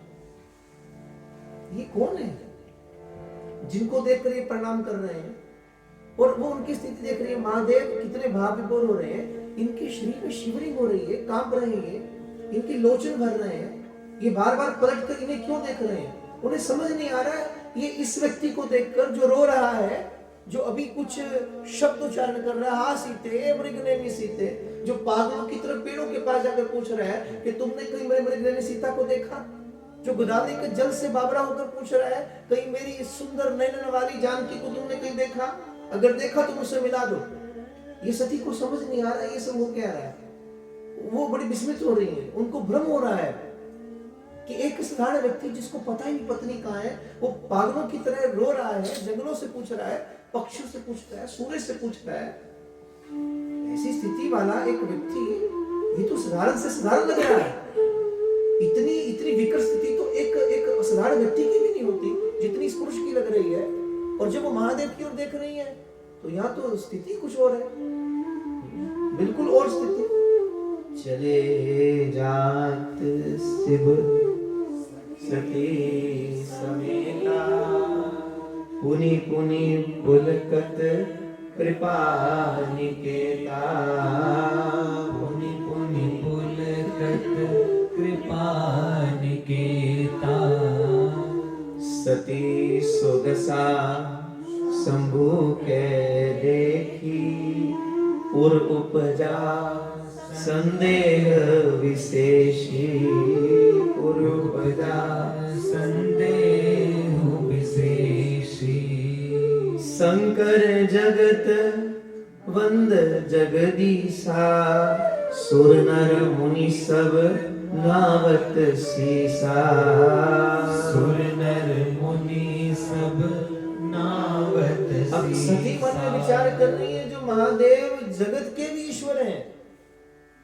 ये कौन है जिनको देखकर ये प्रणाम कर रहे हैं? और वो उनकी स्थिति देख रही है, महादेव कितने भाव विभोर हो रहे हैं, इनके शरीर में शिवरिंग हो रही है, कांप रहे हैं, इनके लोचन भर रहे हैं, ये बार बार पलट कर इन्हें क्यों देख रहे हैं? उन्हें समझ नहीं आ रहा है, ये इस व्यक्ति को देखकर जो रो रहा है, जो अभी कुछ शब्द उच्चारण कर रहा है, हा सीते मृगनेमी सीते, जो पागलों की तरफ पेड़ों के पास जाकर पूछ रहा है कि तुमने कहीं मेरे मृगनेमी सीता को देखा, जो गोदावरी के जल से बाबरा होकर पूछ रहा है कहीं मेरी इस सुंदर नैनन वाली जानकी को तुमने कहीं देखा, अगर देखा तो मुझसे मिला दो। ये सती को समझ नहीं आ रहा है ये सब हो क्या रहा है, वो बड़ी विस्मित हो रही है, उनको भ्रम हो रहा है कि एक साधारण व्यक्ति जिसको पता ही नहीं पत्नी कहाँ है, वो पागलों की तरह रो रहा है, जंगलों से पूछ रहा है, पक्षियों से पूछ रहा है, सूर्य से पूछ रहा है। ऐसी स्थिति वाला एक व्यक्ति, ये तो साधारण से साधारण लग रहा है। इतनी विकट स्थिति तो एक साधारण व्यक्ति की भी नहीं होती जितनी इस पुरुष की लग रही है। और जब वो महादेव की ओर देख रही है तो यहाँ तो स्थिति कुछ और है, बिल्कुल और स्थिति। चले जात शिव सती समेता, पुनि पुनि पुलकत कृपा निकेता, पुनि पुनि पुलकत कृपा निकेता। सती सुदशा शंभु के देखी, पुर उपजा संदेह विशेषी, पुर उपजा संदेह विशेषी। शंकर जगत वंद जगदीशा, सुर नर मुनि सब नावत सीसा, सुर नर मुनि सब नावत सीसा। अब सती मन में विचार कर रही है जो महादेव जगत के भी ईश्वर हैं,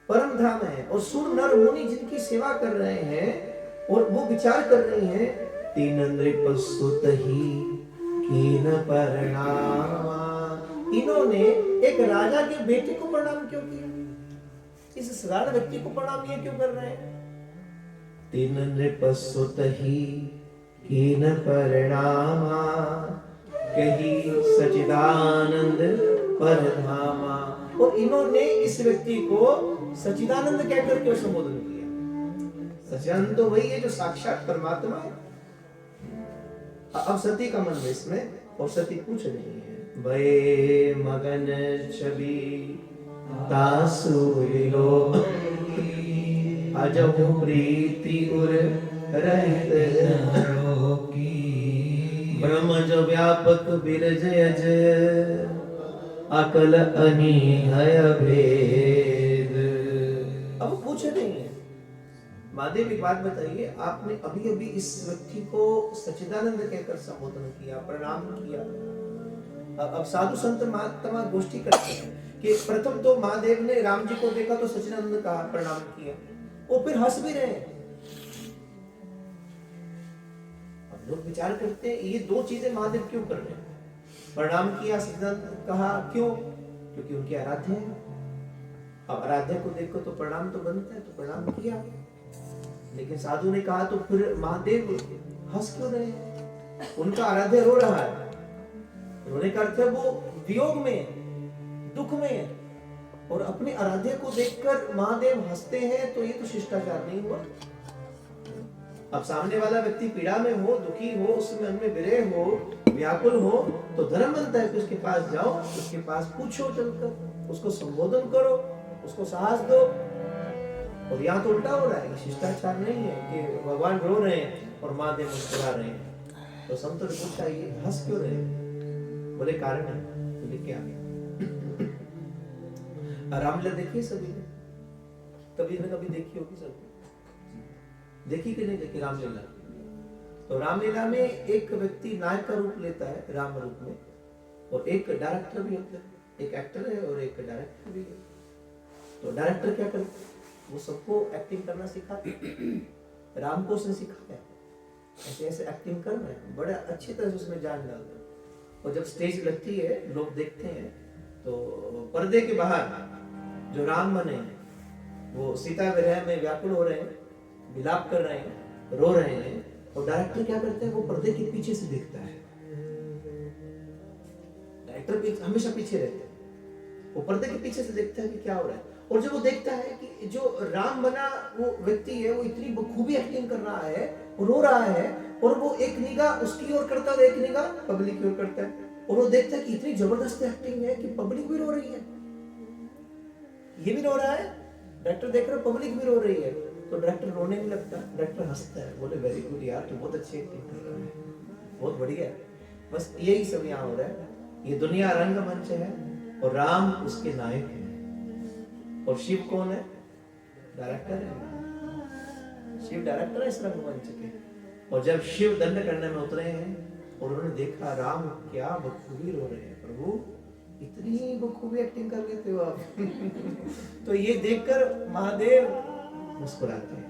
परम धाम है, और सुर नर मुनि जिनकी सेवा कर रहे हैं, और वो विचार कर रही हैं तीन नृपसुत ही कीन प्रणामा। इन्होंने एक राजा के बेटे को प्रणाम क्यों किया, इस साधारण व्यक्ति को प्रणाम ये क्यों कर रहे हैं? तीन नृपसुत ही कीन प्रणामा, कही सचिदानंद परधामा। और इन्होंने इस व्यक्ति को सचिदानंद कहकर क्यों संबोधन किया? सचिदानंद तो वही है जो साक्षात परमात्मा है। अब सती का मन है इसमें, और सती पूछ रही है, भय मगन छवि तासु लीलो, अजहु प्रीति उर रहित रोकी, ब्रह्म जो व्यापक बिरज अज, अकल अनिहय भेद। अब पूछ रही है, महादेव एक बात बताइए, आपने अभी अभी इस व्यक्ति को सच्चिदानंद कहकर संबोधन किया, प्रणाम किया। अब साधु संत महात्मा गोष्ठी करते हैं कि प्रथम तो महादेव ने राम जी को देखा तो सच्चिदानंद कहा, प्रणाम किया, वो फिर हंस भी रहे। अब लोग विचार करते हैं ये दो चीजें महादेव क्यों कर रहे हैं? प्रणाम किया, सच्चिदानंद कहा, क्यों? क्योंकि उनके आराध्य है। अब आराध्य को देखो तो प्रणाम तो बनता है, तो प्रणाम किया। लेकिन साधु ने कहा तो फिर महादेव हंस क्यों रहे? उनका आराध्य रो रहा है, रोने का अर्थ है वो वियोग में, दुख में है, और अपने आराध्य को देखकर महादेव हंसते हैं, तो ये तो शिष्टाचार नहीं हुआ। अब सामने वाला व्यक्ति पीड़ा में हो, दुखी हो, उसमें उनमें विरह हो, व्याकुल हो, तो धर्म बनता है कि उसके पास जाओ, उसके पास पूछो चलकर, उसको संबोधन करो, उसको साहस दो। और यहाँ तो उल्टा हो रहा है, ये शिष्टाचार नहीं है कि भगवान रो रहे हैं और महादेव मुस्कुरा रहे हैं। तो संतों ने पूछा ये हंस क्यों रहे? बोले कारण है, बोले क्या? रामलीला देखी सभी ने, कभी न कभी देखी होगी सबने, देखी कि नहीं देखी रामलीला? तो रामलीला में एक व्यक्ति नायक का रूप लेता है राम रूप में, और एक डायरेक्टर भी होता है, एक एक्टर है और एक डायरेक्टर भी है। तो डायरेक्टर क्या करता है, वो सबको एक्टिंग करना सिखाते, राम को उसने सिखाया ऐसे ऐसे एक्टिंग करना है, बड़ा अच्छी तरह से उसमें जान डालते हैं। और जब स्टेज लगती है, लोग देखते हैं, तो पर्दे के बाहर जो राम बने हैं वो सीता विरह में व्याकुल हो रहे हैं, विलाप कर रहे हैं, रो रहे हैं, और डायरेक्टर क्या करते हैं, वो पर्दे के पीछे से देखता है। एक्टर हमेशा पीछे रहता है, वो पर्दे के पीछे से देखता है कि क्या हो रहा है। और जब वो देखता है कि जो राम बना वो व्यक्ति है, वो इतनी बखूबी एक्टिंग कर रहा है, वो रो रहा है, और वो एक निगाह उसकी ओर करता है और एक निगाह पब्लिक की ओर करता है, और वो देखता है कि इतनी जबरदस्त एक्टिंग है कि पब्लिक भी रो रही है, ये भी रो रहा है, डायरेक्टर देख रहा है, पब्लिक भी रो रही है, तो डायरेक्टर रोने नहीं लगता, डायरेक्टर हंसता है, बोले वेरी गुड यार, तू बहुत अच्छी एक्टिंग कर रहा है, बहुत बढ़िया है। बस यही सब यहाँ हो रहा है। ये दुनिया रंगमंच है और राम उसके नायक है, और शिव कौन है? डायरेक्टर है। शिव डायरेक्टर है इस रंगमंच के। और जब शिव दंड करने में उतरे हैं और उन्होंने देखा राम क्या बखूबी रो रहे हैं, प्रभु इतनी बखूबी एक्टिंग कर लेते हो आप तो ये देखकर महादेव मुस्कुराते हैं,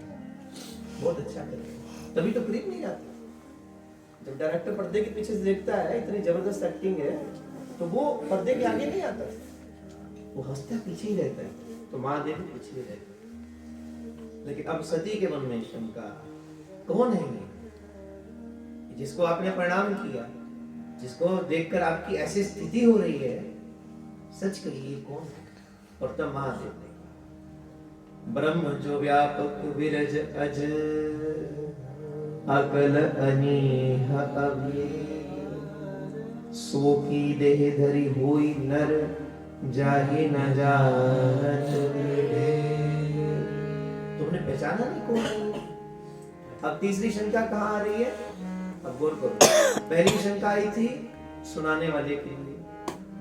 बहुत अच्छा कर रहे हैं, तभी तो क्रीम नहीं आती। जब डायरेक्टर पर्दे के पीछे से देखता है इतनी जबरदस्त एक्टिंग है, तो वो पर्दे के आगे नहीं आता, वो हंसता पीछे ही रहता है, तो महादेव भी पीछे ही रहता है। लेकिन अब सती के मन में शंका, कौन है ये जिसको आपने प्रणाम किया, जिसको देखकर आपकी ऐसी स्थिति हो रही है, सच कहिए कौन है? और तब महादेव ने ब्रह्म जो व्यापक विरज अज अकल अनीह अव्यय, सो की देह धरी हुई नर जाहि न जानत विवेक। तुमने पहचाना नहीं कौन है? अब तीसरी शंका कहाँ आ रही है? अब गौर करो। पहली शंका आई थी सुनाने वाले के लिए,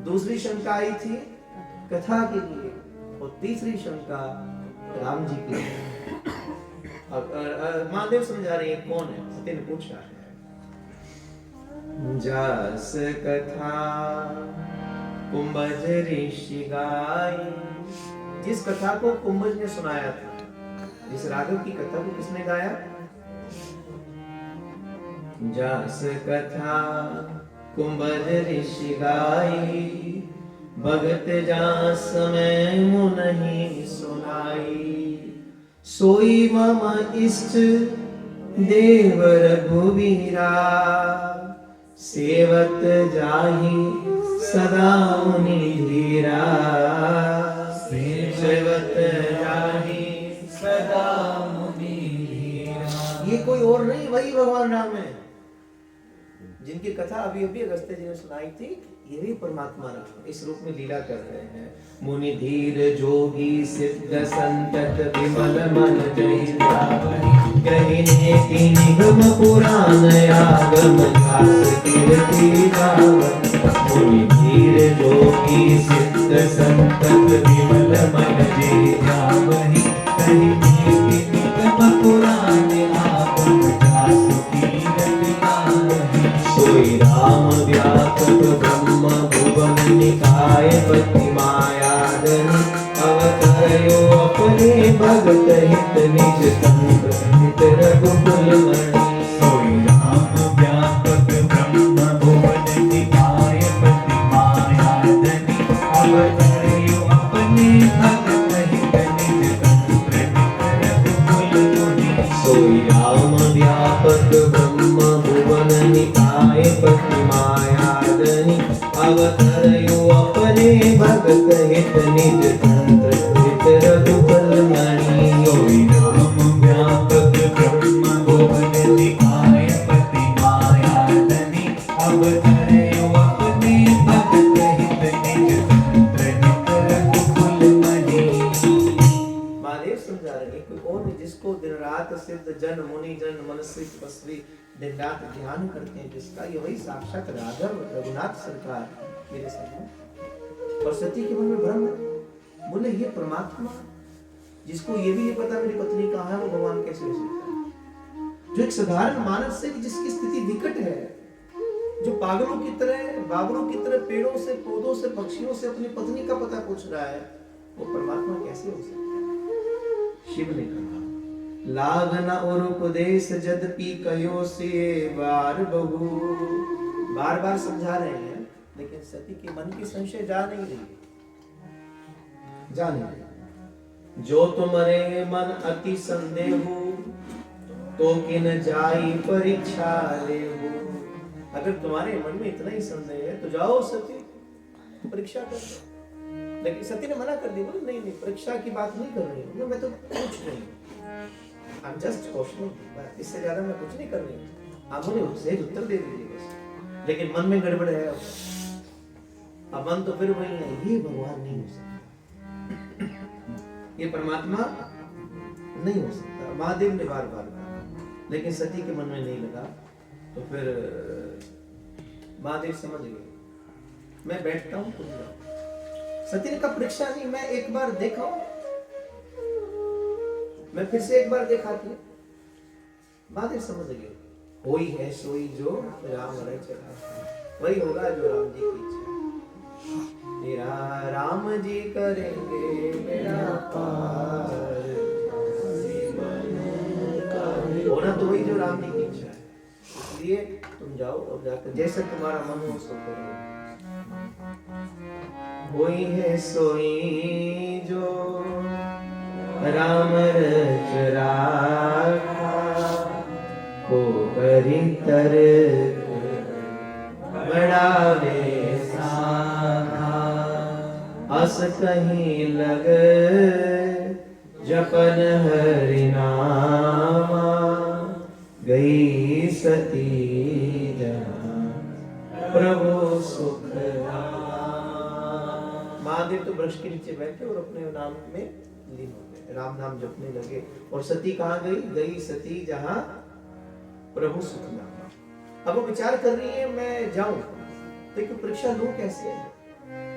दूसरी शंका आई थी कथा के लिए, और तीसरी शंका राम जी के लिए। महादेव समझा रहे हैं कौन है। सती ने पूछा है, जास कथा कुंभज ऋषि गाई, जिस कथा को कुंभज ने सुनाया था, जिस राघव की कथा को किसने गाया? जास कथा कुंभज ऋषि गाई, भगत जास मैं मुनहि सुनाई, सोई मम इष्ट देव रघुवीरा, सेवत जाहि सदा मुनि धीरा, सेवत जाहि सदा मुनि धीरा। ये कोई और नहीं, वही भगवान राम है जिनकी कथा अभी अभी अगस्त्य जी ने सुनाई थी। ये भी परमात्मा राम इस रूप में लीला कर रहे हैं। मुनि धीर जोगी सिद्ध संतत विमल मन जय कहने की निगम पुराण आगम दास कीर्ति गावन। मुनि धीर जोगी सिद्ध संतत विमल मन जय गावहि, कहने की निगम पुराण आगम दास कीर्ति गावहि। सोई राम व्यापक ब्रह्म भुवन निकाय पति मायाधनि, अवतरयो अपने भगत हित निज तंत्र हित रघुकुल मणि। सोई राम व्यापक ब्रह्म भुवन निकाय पति मायाधनि, अवतरयो अपने भगत हित निज तंत्र हित रघुकुल मणि। सोई राम व्यापक ब्रह्म भुवन निकाय पति मायाधनि, अवतरयो अपने भगत हित निज तंत्र हित रघुकुल मणि। सोई राम व्यापक ब्रह्म भुवन निकाय पति मायाधनि, अवतरयो अपने भगत हित निज तंत्र हित रघुकुल मणि। महादेव समझा रहे कोई और नहीं जिसको दिन रात सिद्ध जन मुनि जन मनस्वी तपस्वी दिन रात ध्यान करते हैं, जिसका ये वही साक्षात राघव रघुनाथ सरकार मेरे सामने। और सती के मन में भ्रम है, बोले ये परमात्मा जिसको ये भी ये पता मेरी पत्नी कहाँ है, वो भगवान कैसे हो सकता है? जो एक साधारण मानस से जिसकी स्थिति विकट है, जो पागलों की तरह बाबरों की तरह पेड़ों से पौधों से पक्षियों से अपनी पत्नी का पता पूछ रहा है, वो परमात्मा कैसे हो सकता है? शिव ने कहा लाग न और उपदेश जदपि कयो से बार बहु। बार बार समझा रहे हैं, लेकिन सती के मन की संशय जा नहीं रही, जा नहीं रही। जो तुम्हारे मन अति संदेह तो किन जाई परीक्षा ले। अगर तुम्हारे मन में इतना ही संदेह है तो जाओ सती, परीक्षा कर लो। लेकिन सती ने मना कर दी, बोले नहीं नहीं परीक्षा की बात नहीं कर रही हूँ मैं तो पूछ रही हूँ, आई एम जस्ट क्वेश्चनिंग, इससे ज्यादा मैं कुछ नहीं कर रही हूँ, आप मुझे सही उत्तर दे दीजिए बस। लेकिन मन में गड़बड़ है, अब मन तो फिर वही है, ये भगवान नहीं हो सकता, ये परमात्मा नहीं हो सकता। महादेव ने बार बार कहा, लेकिन सती के मन में नहीं लगा। तो फिर महादेव समझ गए, मैं बैठता हूँ तुम जाओ। सती ने कहा परीक्षा नहीं, मैं एक बार देखा हूं, मैं फिर से एक बार देखा थी। महादेव समझ गए, कोई है सोई जो राम रच चला, वही होगा जो राम जी की इच्छा। मेरा राम जी करेंगे मेरा पार, होना तो वही जो राम जी की इच्छा है। इसलिए तुम जाओ और जाकर जैसे तुम्हारा मन हो सो करो। कोई है सोई जो राम रच राखा, को करी तरक बढ़ावे साधा, अस कहीं लग जपन हरि नामा, गई सती जहाँ प्रभु सुख। महादेव तो वृक्ष के नीचे बैठे और अपने नाम में लीन हो गए, राम नाम जपने लगे। और सती कहाँ गई? गई सती जहाँ प्रभु सुख नाम। अब वो विचार कर रही है मैं जाऊं, लेकिन परीक्षा लूं कैसे?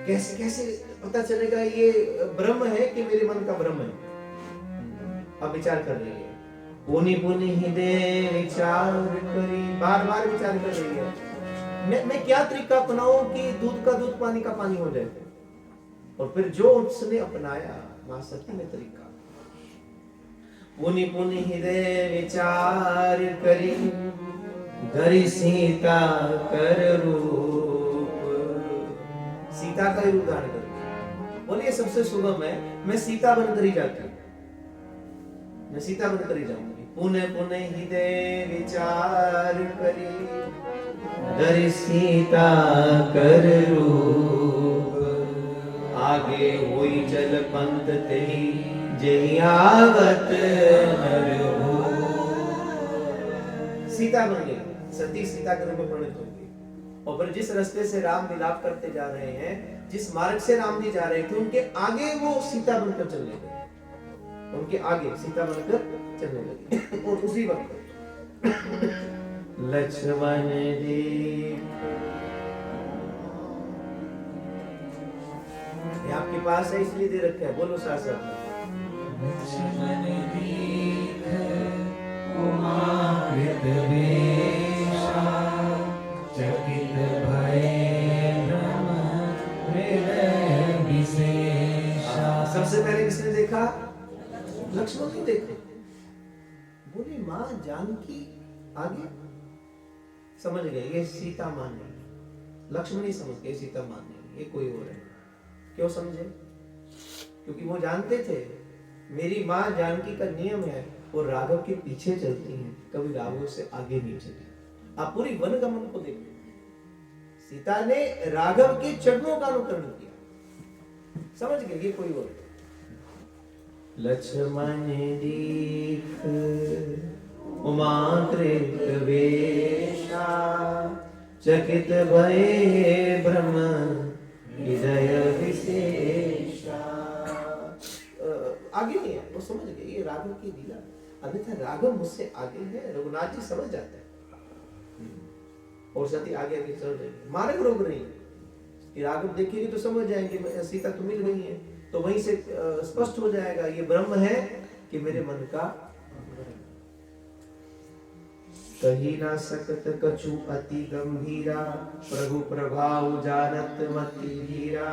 कैसे कैसे पता चलेगा ये ब्रह्म है कि मेरे मन का ब्रह्म है? अब विचार कर रही है, पुनि पुनि हृदय विचार करी, बार बार विचार कर रही है, मैं क्या तरीका अपनाऊं कि दूध का दूध पानी का पानी हो जाए। और फिर जो उसने अपनाया मां सती ने तरीका, पुनि पुनि हृदय विचार करी, धरि सीता कर रूप। सीता का ही रूप धारण कर, बोलिए सबसे सुगम है, मैं सीता बनकर ही जाती हूँ, मैं सीता बनकर ही जाऊंगी। पुनः पुनः हृदय विचार करी, धरि सीता कर रूप। आगे होई चल पंथ तेहि जेहि आवत नर हो। सीता बन गई, सती सीता के रूप में परिणत हो गई। और फिर जिस रास्ते से राम विलाप करते जा रहे हैं, जिस मार्ग से राम जी जा रहे थे, उनके आगे वो सीता बनकर चलने लगे, उनके आगे सीता बनकर चलने लगी। और उसी वक्त लक्ष्मण जी ये आपके पास है इसलिए दे रखा है, बोलो साथ साथ। लक्ष्मण दीख उमाकृत वेशा, चकित भय भ्रम हृदय विशेषा। सबसे पहले किसने देखा? लक्ष्मण ने देखा। बोले मां जानकी आगे समझ गए ये सीता मां नहीं, लक्ष्मण ही समझ गए सीता मां नहीं, ये कोई और है। क्यों समझे? क्योंकि वो जानते थे मेरी मां जानकी का नियम है, वो राघव के पीछे चलती हैं, कभी राघव से आगे नहीं चली। आप पूरी वनगमन को देखिए, सीता ने राघव के चरणों का अनुकरण किया, समझ गए ये कोई और। लक्ष्मण दीख उमाकृत वेशा, चकित भय भ्रम हृदय विशेषा। आगे नहीं है, वो समझ गए ये राघव की लीला, अन्यथा राघव मुझसे आगे है, रघुनाथ जी समझ जाते हैं। और सती आगे आगे चल रही है, मार्ग रोक रही है कि राघव देखेंगे तो समझ जाएंगे सीता तो मिल गई है, तो वहीं से स्पष्ट हो जाएगा ये ब्रह्म है कि मेरे मन का। कही ना सकत कछु अति गंभीरा, प्रभु प्रभाव जानत मति धीरा।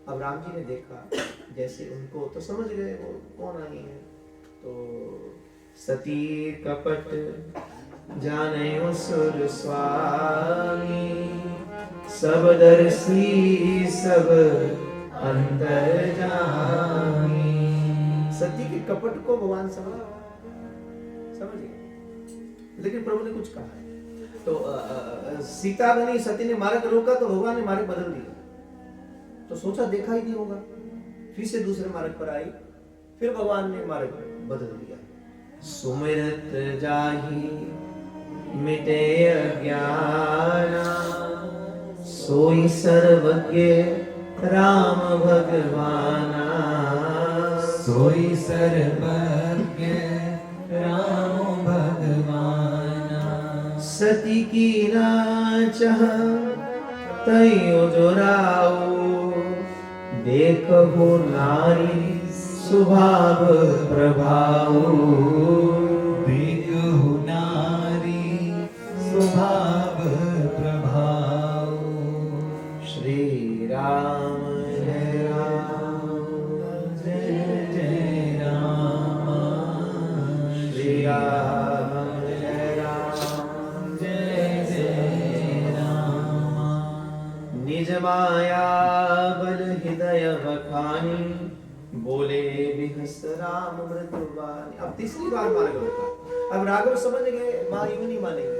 अब राम जी ने देखा जैसे उनको, तो समझ गए वो कौन आई है। तो सती कपट जाने सुर स्वामी, सब दर्शी सब अंतर जामी। सती के कपट को भगवान समझ गए, लेकिन प्रभु ने कुछ कहा है। तो सीता बनी, सती ने मार्ग रोका तो भगवान ने मार्ग बदल दिया। तो सोचा देखा ही नहीं होगा, फिर से दूसरे मार्ग पर आई, फिर भगवान ने मार्ग बदल दिया। सुमिरत जाहि मिटे अज्ञाना, सोई सर्वज्ञ राम भगवाना। सोई सर्वज्ञ राम भगवाना। सती की नाचह तयो जोराओ, देखो नारी स्वभाव प्रभाव। देखो नारी स्वभाव प्रभाव। श्री राम जय राम, जय जय राम। श्री राम जय राम, जय जय राम। निज माया बल हृदय बखानी, बोले बिहस राम मृदुवानी। अब तीसरी बार मार्ग होगा। अब राघव समझ गए माँ यूं नहीं मानेंगे,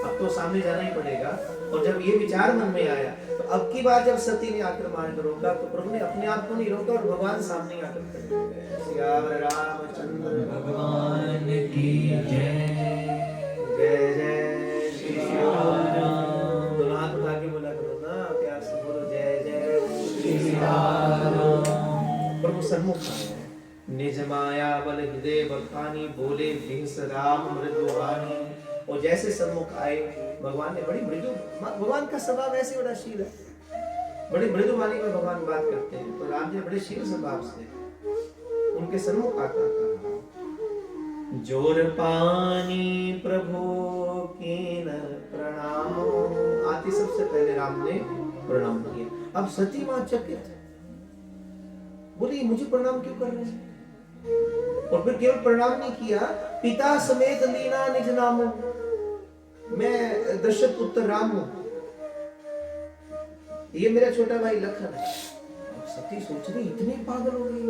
अब तो सामने जाना ही पड़ेगा। और जब ये विचार मन में आया तो अब की बार जब सती ने आकर मार्ग रोका तो प्रभु ने अपने आप को नहीं रोका और भगवान सामने आकर खड़े हो गए। सियावर रामचंद्र भगवान की जय। जय जय श्री राम। दोनों हाथ उठा के बोला करो ना, प्यार से बोलो जय जय श्री राम। प्रभु सन्मुख आए, निज माया बल हृदय बखानी, बोले बिहस राम मृदुवानी। और जैसे सन्मुख आए भगवान ने बड़ी मृदु, भगवान का स्वभाव ऐसे बड़ा शील है, बड़ी मृदु वाणी में भगवान बात करते हैं। तो राम जी बड़े शील स्वभाव से उनके सन्मुख आकर कहा, जोर पानी प्रभु कीन प्रणाम। आती सबसे पहले राम ने प्रणाम किया। अब सती मां चकित बोली मुझे प्रणाम क्यों कर रहे हैं? और फिर केवल प्रणाम नहीं किया, पिता समेत लीना निज नाम, मैं दशरथ पुत्र राम हूं, ये मेरा छोटा भाई लखन है। अब सती सोच रही इतने पागल हो गई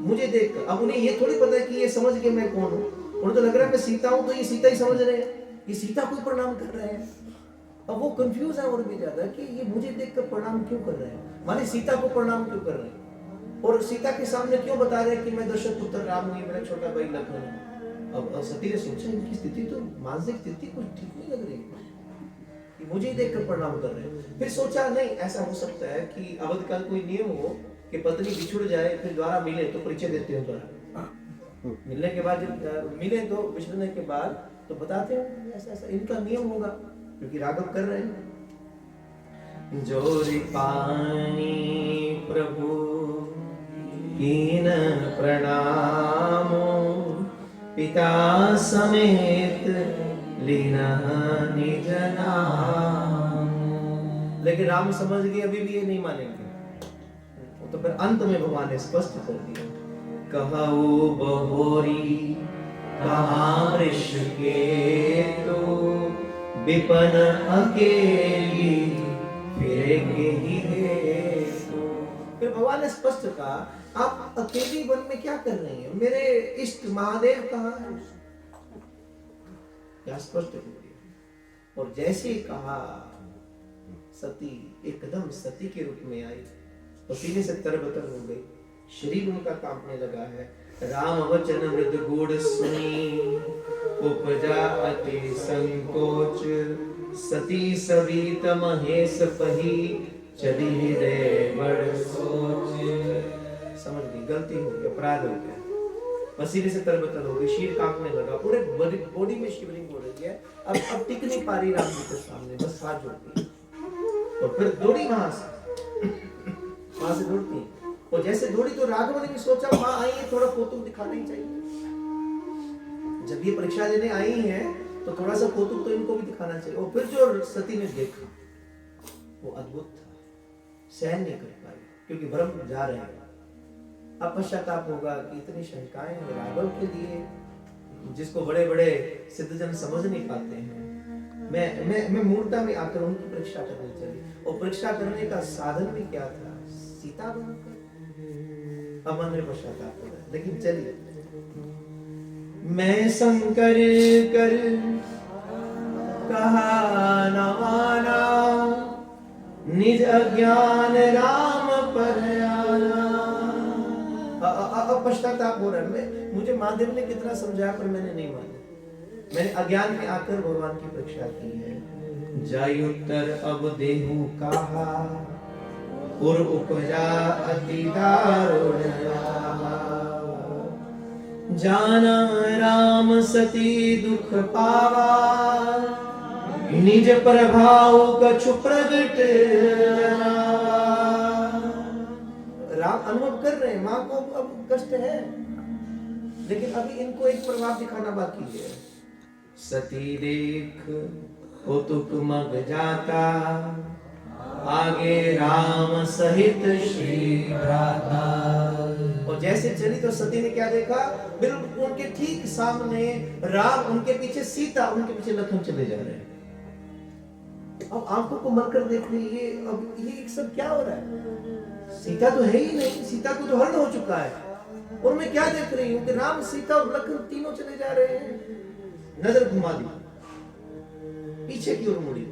मुझे देखकर। अब उन्हें ये थोड़ी पता है कि ये समझ के मैं कौन हूं, उन्हें तो लग रहा है मैं सीता हूं, तो ये सीता ही समझ रहे हैं, ये सीता को प्रणाम कर रहे हैं। अब वो कंफ्यूज है और भी ज्यादा कि ये मुझे देखकर प्रणाम क्यों कर रहे हैं, माने सीता को प्रणाम क्यों कर रहे हैं, और सीता के सामने क्यों बता रहे हैं कि मैं दशरथ पुत्र राम हूं, मेरा छोटा भाई लखन है। अब सती ने सोचा इनकी स्थिति तो मानसिक स्थिति कुछ ठीक नहीं लग रही, कि मुझे ही देखकर प्रणाम कर रहे हैं। फिर सोचा नहीं ऐसा हो सकता है कि अवध का कोई नियम हो कि पत्नी बिछुड़ जाए फिर द्वारा मिले तो परिचय देते हो, द्वारा मिलने के बाद जब मिले तो बिछड़ने के बाद तो बताते हो, ऐसा ऐसा इनका नियम होगा, क्योंकि राघव कर रहे हैं। जोरी पानी प्रभु कीन प्रणामो, पिता समेत लीना निज नाम। लेकिन राम समझ गए अभी भी ये नहीं मानेंगे, तो फिर अंत में भगवान ने स्पष्ट कर दिया, कहु बहोरी कहा ऋषिकेतु, विपन अकेली फिरे के ही हेतु। फिर भगवान ने स्पष्ट कहा आप अकेली वन में क्या कर रहे हैं, मेरे इष्ट महादेव कहाँ हैं? क्या स्पष्ट कर दिया। और जैसे कहा सती एकदम सती के रूप में आई और सीने से तरबतर हो गई, शरीर उनका कांपने लगा है। राम वचन मृदु गुण सुनी, उपजा अति संकोच, सती सवित महेश पही, चली हृदय बड़ सोच। समझ गई गलती हो गई, अपराध हो गया, पसीने से तरबतर हो गई, शीर कांपने लगा, पूरे बॉडी में शिवरिंग हो रही है। अब टिक नहीं पा रही राम जी के सामने, बस हाथ जोड़ती और फिर दौड़ी वहां से दौड़ती। और जैसे दौड़ी तो राघव ने भी सोचा माँ आई है, थोड़ा कौतुक दिखाना ही चाहिए, जब ये परीक्षा देने आई हैं तो थोड़ा सा कौतुक तो इनको भी दिखाना चाहिए। और फिर जो सती ने देखा वो अद्भुत था, सहन नहीं कर पाई, क्योंकि ब्रह्म जा रहे हैं। अब पश्चाताप होगा कि इतनी शंकाएं राघव के लिए, जिसको बड़े बड़े सिद्धजन समझ नहीं पाते हैं। मैं मूर्ता में आकर उनकी परीक्षा करनी चली, और परीक्षा करने का साधन भी क्या था, सीता बनकर। अब मन में पश्चाताप हो रहा है, लेकिन चलिए, मैं शंकर कर कहा न माना, निज अज्ञान राम पर आना। अब पश्चाताप हो रहा है, मुझे महादेव ने कितना समझाया पर मैंने नहीं माना। मैंने अज्ञान में आकर भगवान की परीक्षा की है। जाय उत्तर अब देहु कहा, और उपजा अति दारुण। जाना राम सती दुख पावा, निज प्रभाव कछु प्रगट। राम अनुभव कर रहे हैं, मां को अब कष्ट है, लेकिन अभी इनको एक प्रभाव दिखाना बाकी है। सती देख कौतुक मग जाता, आगे राम सहित श्री भ्राता। और जैसे चली तो सती ने क्या देखा, बिल्कुल उनके ठीक सामने राम, उनके पीछे सीता, उनके पीछे लखन चले जा रहे हैं। अब आंखों को मरकर देख रही है, अब ये सब क्या हो रहा है? सीता तो है ही नहीं, सीता को तो हरण हो चुका है, और मैं क्या देख रही हूँ कि राम सीता और लखन तीनों चले जा रहे हैं। नजर घुमा दी, पीछे की ओर मुड़ी,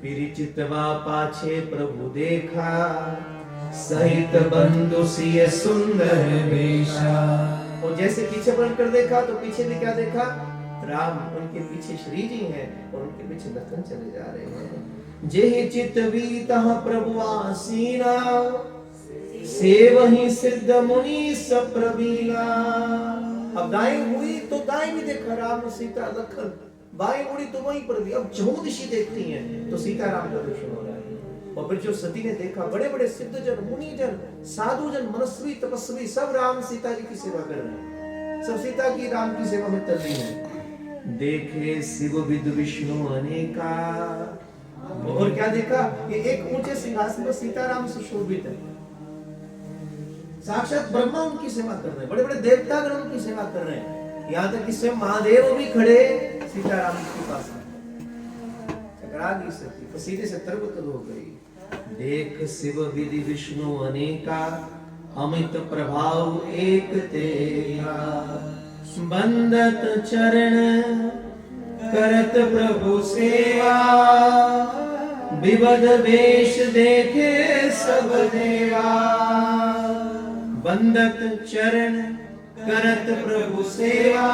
फिर चितवा पाछे प्रभु देखा, सहित बंधु सिय सुंदर वेशा। और जैसे पीछे पलट कर देखा तो पीछे भी क्या देखा, राम, उनके पीछे श्री जी हैं और उनके पीछे लखन चले जा रहे हैं। जेहि चितवी तह प्रभु आसीना, सेवहि सिद्ध मुनि सप्रवीणा। अब दाएं हुई तो दाएं भी देखा राम सीता लखन, बाएं मुड़ी तो वहीं पर भी। अब चहुं दिशा देखती हैं तो सीता राम का दर्शन हो रहा है। और फिर जो सती ने देखा, बड़े बड़े सिद्धजन, मुनिजन, साधुजन, मनस्वी, तपस्वी सब राम सीता जी की सेवा कर रहे हैं, सब सीता की राम की सेवा में तल्लीन है। देखे शिव विद विष्णु अनेका। और क्या देखा, ये एक ऊंचे सिंहासन पर सीताराम सुशोभित है, साक्षात ब्रह्मा उनकी सेवा कर रहे हैं, बड़े बड़े देवतागण उनकी सेवा कर रहे हैं, यहाँ तक कि स्वयं महादेव भी खड़े सीताराम के पास। चकरा गई सती, तो सीधे से तरबतर हो गई। देख शिव विधि विष्णु अनेका, अमित प्रभाव एक तेरा। बंदत चरण करत प्रभु सेवा, विविध वेश देखे सब देवा। बंदत चरण करत प्रभु सेवा,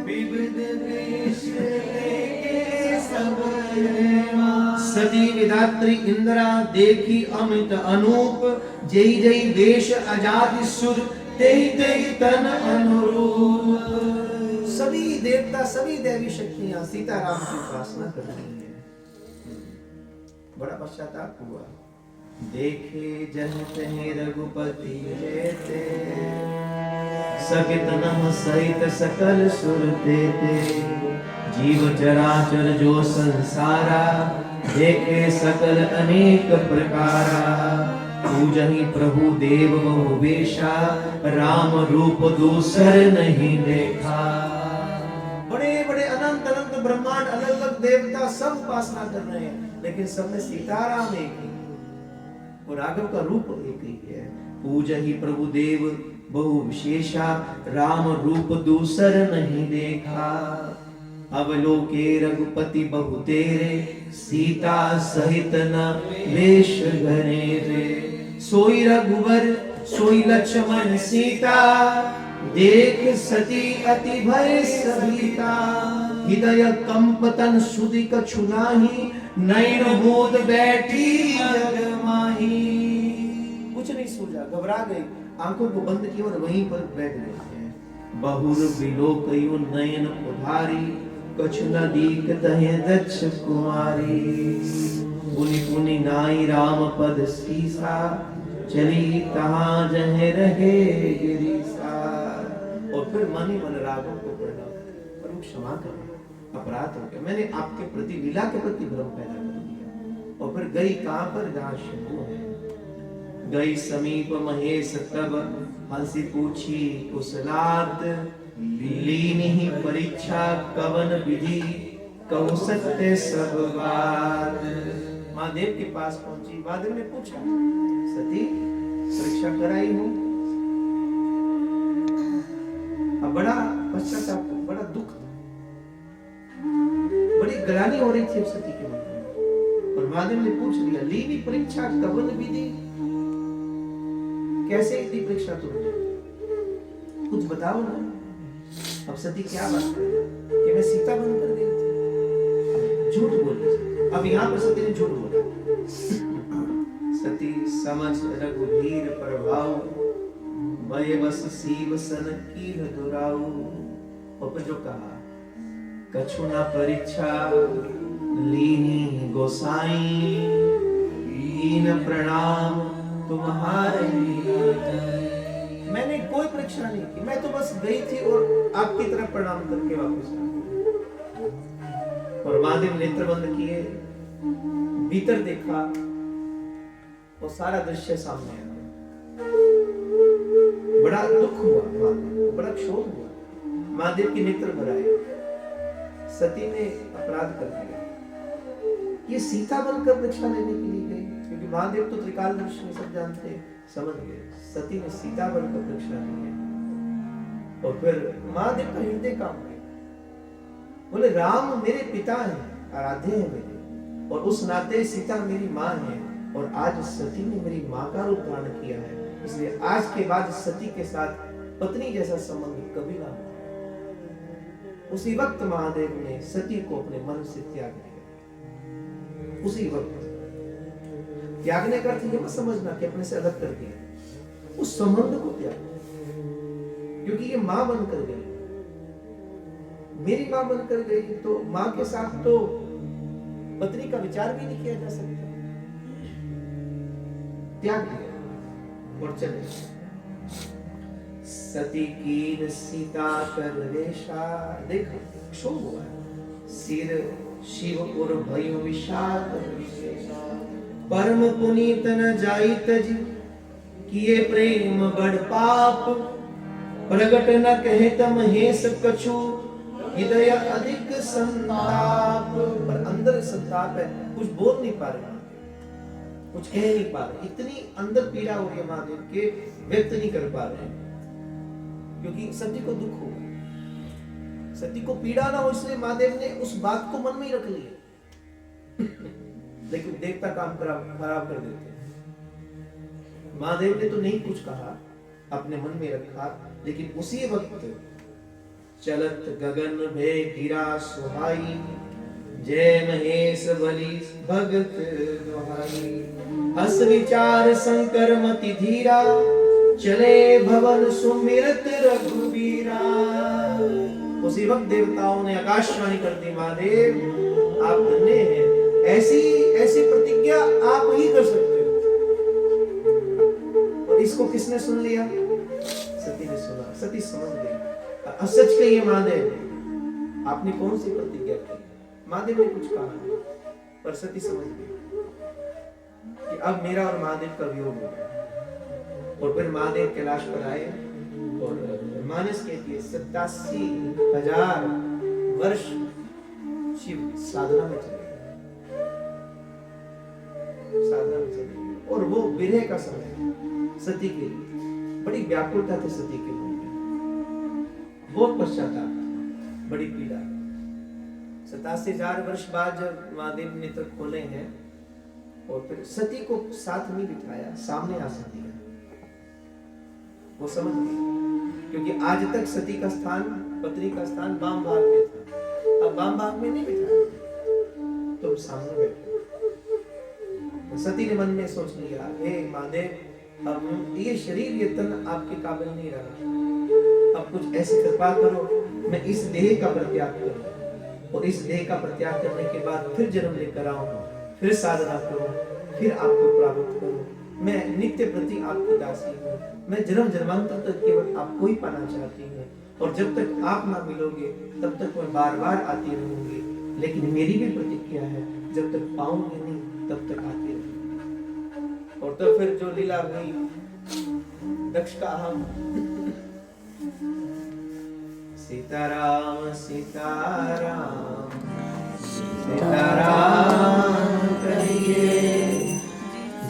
विविध वेश देखे सब देवा। सती विधात्री इंद्रा देखी अमित अनूप, जय जय वेश अजाति सुर, तेहि तेहि तन अनुरूप। सभी देवता, सभी देवी शक्तियां सीताराम की उपासना कर रही हैं। बड़ा पश्चाताप हुआ। देखे जन तहि रघुपति जेते, सकित नह सहित सकल सुर तेते। जीव चराचर जो संसारा, देखे सकल अनेक प्रकारा। पूजहि प्रभु देव बहु वेशा, राम रूप दूसर नहीं देखा। बड़े बड़े अनंत अनंत ब्रह्मांड, अलग अलग देवता सब उपासना कर रहे हैं, लेकिन सब में सीताराम एक ही और राघव का रूप एक ही है। पूजहि प्रभु देव बहु विशेषा, राम रूप दूसर नहीं देखा। अवलोके रघुपति बहु तेरे, सीता सहित न वेश घने रे। सोई रघुवर सोई लक्ष्मण सीता, देख सती अति भय सभीता। हृदय कंप तन सुधि कछु नाही, नैन मोद बैठी जग माही। कुछ नहीं सूझा, घबरा गई, आंखों को बंद की और वहीं पर बैठ गए। बहुर बिलोकयु नयन उधारी, कछु न दीखत है दक्ष कुमारी। पुनि पुनि नाई राम पद सीसा, चली तहां जह रहे गिरीसा। और फिर मन ही मन राघव को प्रणाम, प्रभु क्षमा करें, अपराध हो गया, मैंने आपके प्रति, लीला के प्रति भ्रम पैदा कर दिया। और फिर गई कहां पर, जहां शंभु है। गई समीप महेश तब, हंसी पूछी कुशलात। लीनी परीक्षा कवन विधि, कहु सत्य सब बात। महादेव के पास पहुंची, महादेव ने पूछा, सती परीक्षा कराई हो? अब बड़ा पश्चाताप, बड़ा दुख, बड़ी ग्लानि हो रही थी सती के मन में। और महादेव ने पूछ लिया, लीवी परीक्षा कवन विधि, कैसे थी परीक्षा तुमने, कुछ बताओ ना। अब सती क्या बात करे कि मैं सीता बन कर गई थी, झूठ बोली। अब यहाँ पर सती ने झूठ बोला। सती समझ रघुवीर प्रभाव, भय बस सीव सन की दुराऊ। और जो कहा, कछु न परीक्षा लीनी गोसाई, हीन प्रणाम तुम्हारे। मैंने कोई परीक्षा नहीं की, मैं तो बस गई थी और आपकी तरह प्रणाम करके वापस आ गई। और महादेव नेत्र बंद किए, भीतर देखा, वो सारा दृश्य सामने आया। बड़ा दुख हुआ महादेव को, बड़ा क्षोभ हुआ। महादेव के नेत्र भर आए। सती ने अपराध कर दिया। ये सीता बनकर परीक्षा लेने के लिए गई, क्योंकि महादेव तो त्रिकालदर्शी सब जानते हैं, समझ गए। सती ने सीता बनकर परीक्षा ली है। और फिर महादेव का हृदय काम गया। बोले, राम मेरे पिता हैं, आराध्य है मेरे, और उस नाते सीता मेरी माँ है, और आज सती ने मेरी माँ का रूप धारण किया है, इसलिए आज के बाद सती के साथ पत्नी जैसा संबंध कभी ना हो। उसी वक्त महादेव ने सती को अपने मन से त्याग दिया। उसी वक्त त्यागने का अर्थ ये मत समझना कि अपने से अलग कर दिया, उस संबंध को त्याग, क्योंकि ये मां बनकर गई, मेरी मां बनकर गई, तो मां के साथ तो पत्नी का विचार भी नहीं किया जा सकता। त्याग दिया और चले। सती कीन सीता कर रेशा, देखो क्षोभ हुआ, सिर शिवपुर भयो विषाद, परम पुनीत न जाई तज, किए प्रेम बड़ पाप, प्रगट न कहत महेश कछु, हृदय अधिक संताप। पर अंदर संताप है, कुछ बोल नहीं पा रहे, कुछ कह नहीं पा रहे, इतनी अंदर पीड़ा हो रही है महादेव के, व्यक्त नहीं कर पा रहे, क्योंकि सती को दुख होगा, सती को पीड़ा ना हो, इसलिए महादेव ने उस बात को मन में ही रख लिया। लेकिन देवता काम खराब कर देते हैं। महादेव ने तो नहीं कुछ कहा, अपने मन में रखा, लेकिन उसी वक्त चलत गगन भे गिरा सुहाई, जय महेश बलि भगत दुहाई, हस विचार शंकर मति धीरा, चले भवन सुमिरत रघुबीरा। उसी वक्त देवताओं ने आकाशवाणी कर दी, महादेव आप धन्य हैं, ऐसी ऐसी प्रतिज्ञा आप ही कर सकते हो। और इसको किसने सुन लिया? सती ने सुना। सती समझ गई, सच कहिए महादेव, आपने कौन सी प्रतिज्ञा की? महादेव ने कुछ कहा नहीं, पर सती समझ गई कि अब मेरा और महादेव का वियोग हो गया। और फिर महादेव कैलाश पर आए और मानस कहती है 87,000 वर्ष शिव साधना में चले, साधना में चले। और वो विरह का समय सती के लिए, बड़ी व्याकुलता थी सती के मन में, बहुत पश्चाताप, बड़ी पीड़ा। 87,000 वर्ष बाद जब महादेव ने नेत्र खोले हैं और फिर सती को साथ में बिठाया, सामने आसन दिया, वो समझ गई, क्योंकि आज तक सती का स्थान, पत्नी का स्थान वाम भाग में था, अब वाम भाग में नहीं बिठाया, तुम सामने बैठो। तो सती ने मन में सोच लिया, हे महादेव, अब ये शरीर, ये तन आपके काबिल नहीं रहा, अब कुछ ऐसी कृपा करो, मैं इस देह का परित्याग करूं, और इस देह का परित्याग करने के बाद फिर जन्म लेकर आऊं, फिर साधना करूं, फिर आपको प्राप्त करूं। मैं नित्य प्रति आपकी दासी हूँ, मैं जन्म जन्मांतर तक केवल आपको ही पाना चाहती हूँ, और जब तक आप ना मिलोगे तब तक मैं बार बार आती रहूंगी। लेकिन मेरी भी प्रतिज्ञा है, जब तक पाऊंगी नहीं तब तक आती रहूंगी। और तो फिर जो लीला हुई, दक्ष का अहम, सीताराम सीताराम सीताराम कहिए,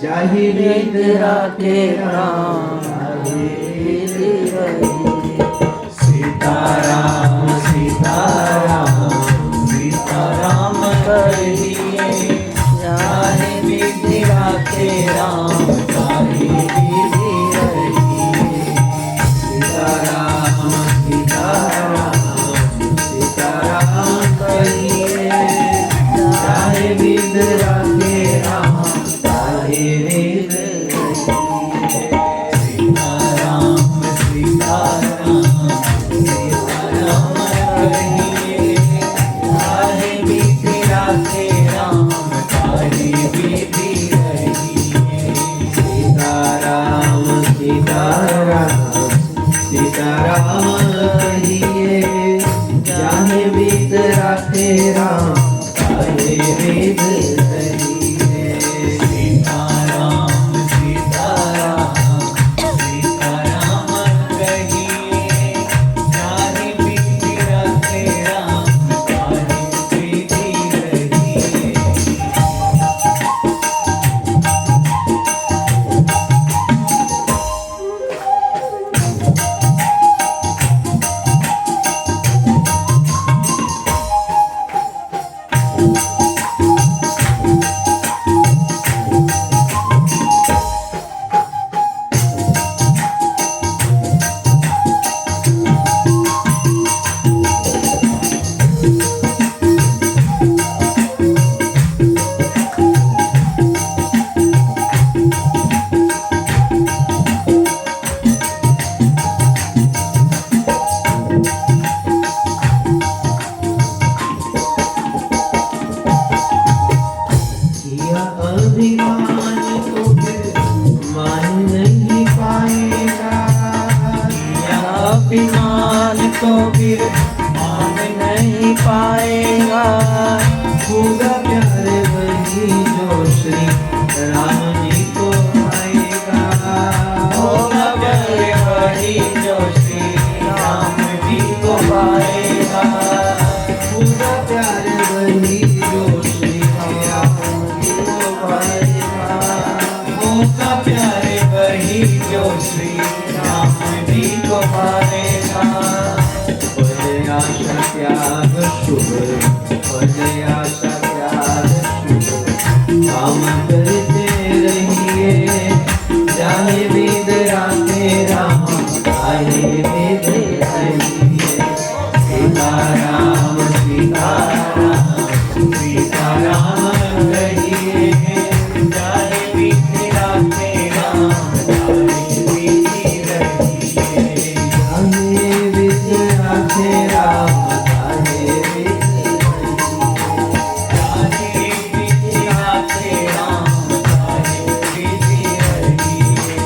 जाहि वेद राखे राम, सीताराम सीताराम सीताराम कहिए, जाहि सीताराम सीताराम कहिए जाने वेद राखे राम काहे वेद कहिए सीताराम सीताराम सीताराम कहिए जाने वेद राखे राम काहे वेद कहिए किया अभिमान तो फिर मान नहीं पाएगा अभिमान को फिर मान नहीं पाएगा होगा प्यार वही जो श्री राम जी को पाएगा होगा प्यार वही जो श्री राम जी को पाएगा होगा प्यार वही जो श्री राम जी को पाएगा होगा प्यारे वही जो श्री राम जी को पाएगा फल आशा त्याग शुभ फल आशा त्याग शुभ काम करते रहिए जाने वेद राखे राम आए वेद कहिए सीताराम सीताराम सीताराम कहिए जाने वेद राखे राम काहे वेद कहिए जाने वेद राखे राम आए वेद जाने वेद राखे राम काहे वेद कहिए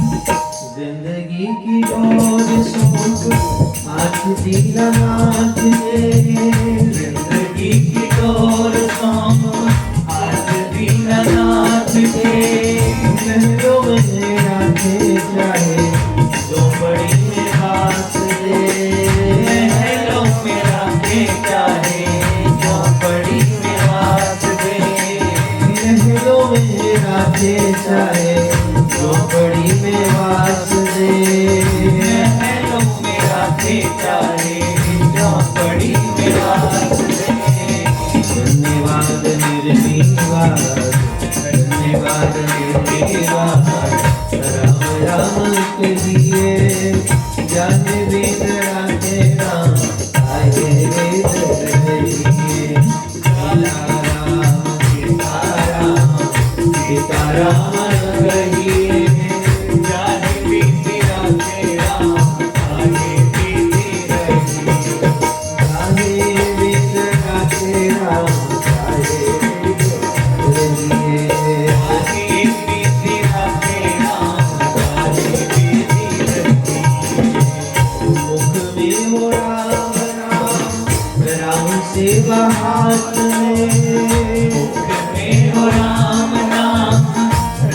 जिंदगी की डोर सूख हाथ दीनानाथ दे जिंदगी की डोर सोम आज दीननाथ दे महलों में राखे चाहे झोपड़ी में बास दे महलों में राखे चाहे झोपड़ी में वास दे महलों में राखे चाहे झोपड़ी में वास दे महलों में राखे चाहे झोपड़ी में वास दे धन्यवाद निर्विवाद धन्यवाद निर्विवाद राम राम कहिए जाने वेद राखे राम आए वेद कहिए सीताराम सीताराम सीताराम कहिए जाने वेद राखे राम आगे वेद रहिए जाने वेद राखे राम आए वेद कहिए आगे वेद राखे राम आगे वेद रहिए मुख में हो राम राम राम सेवा हाथ में मुख में हो राम नाम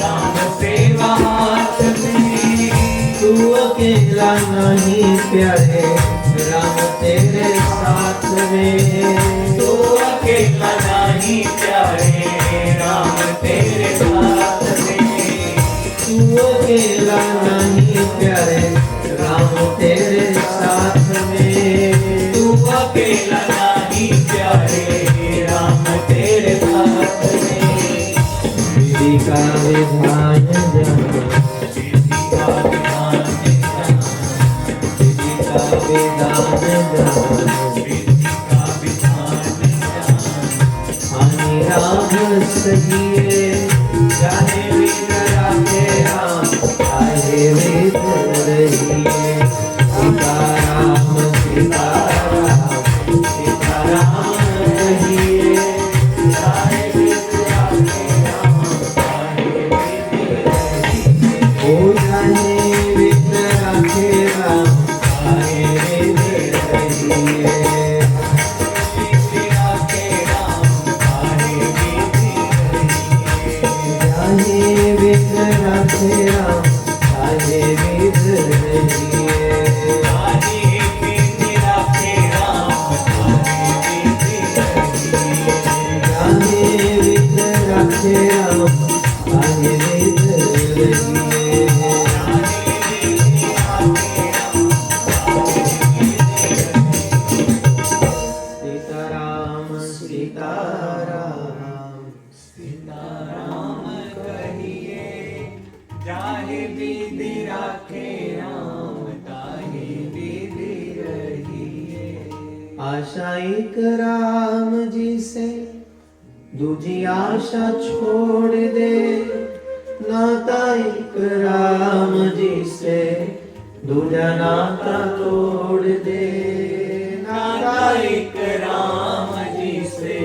राम सेवा हाथ में तू अकेला नहीं प्यारे राम तेरे साथ में तू अकेला नहीं प्यारे राम तेरे साथ में तू अकेला नहीं प्यारे राम तेरे साथ में मिला नहीं प्यारे राम तेरे भक्त ने। विधि का विधान जानो, विधि का विधान जानो, विधि का विधान जानो, विधि का विधान जानो। हानि राम सहिए, चाहे वेद राखे राम, चाहे वेद रहिए। सीताराम सीताराम सीताराम कहिए। चाहे वेद राखे राम, चाहे वेद रहिए। ओ जाने वेद राखे राम, चाहे वेद रहिए। वेद राखे राम, चाहे वेद रहिए। जाने वेद राखे राम, चाहे वेद रहिए। चाहे वेद राखे राम, चाहे वेद रहिए। जाने वेद राखे राम, चाहे वेद रहिए। सीताराम सीताराम सीताराम कहिए। चाहे विधि राखे राम, ताहे विधि रहिए। आशा एक राम जी से दूजी आशा छोड़ दे। नाता एक राम जी से दूजा नाता तोड़ दे। नाता एक राम जी से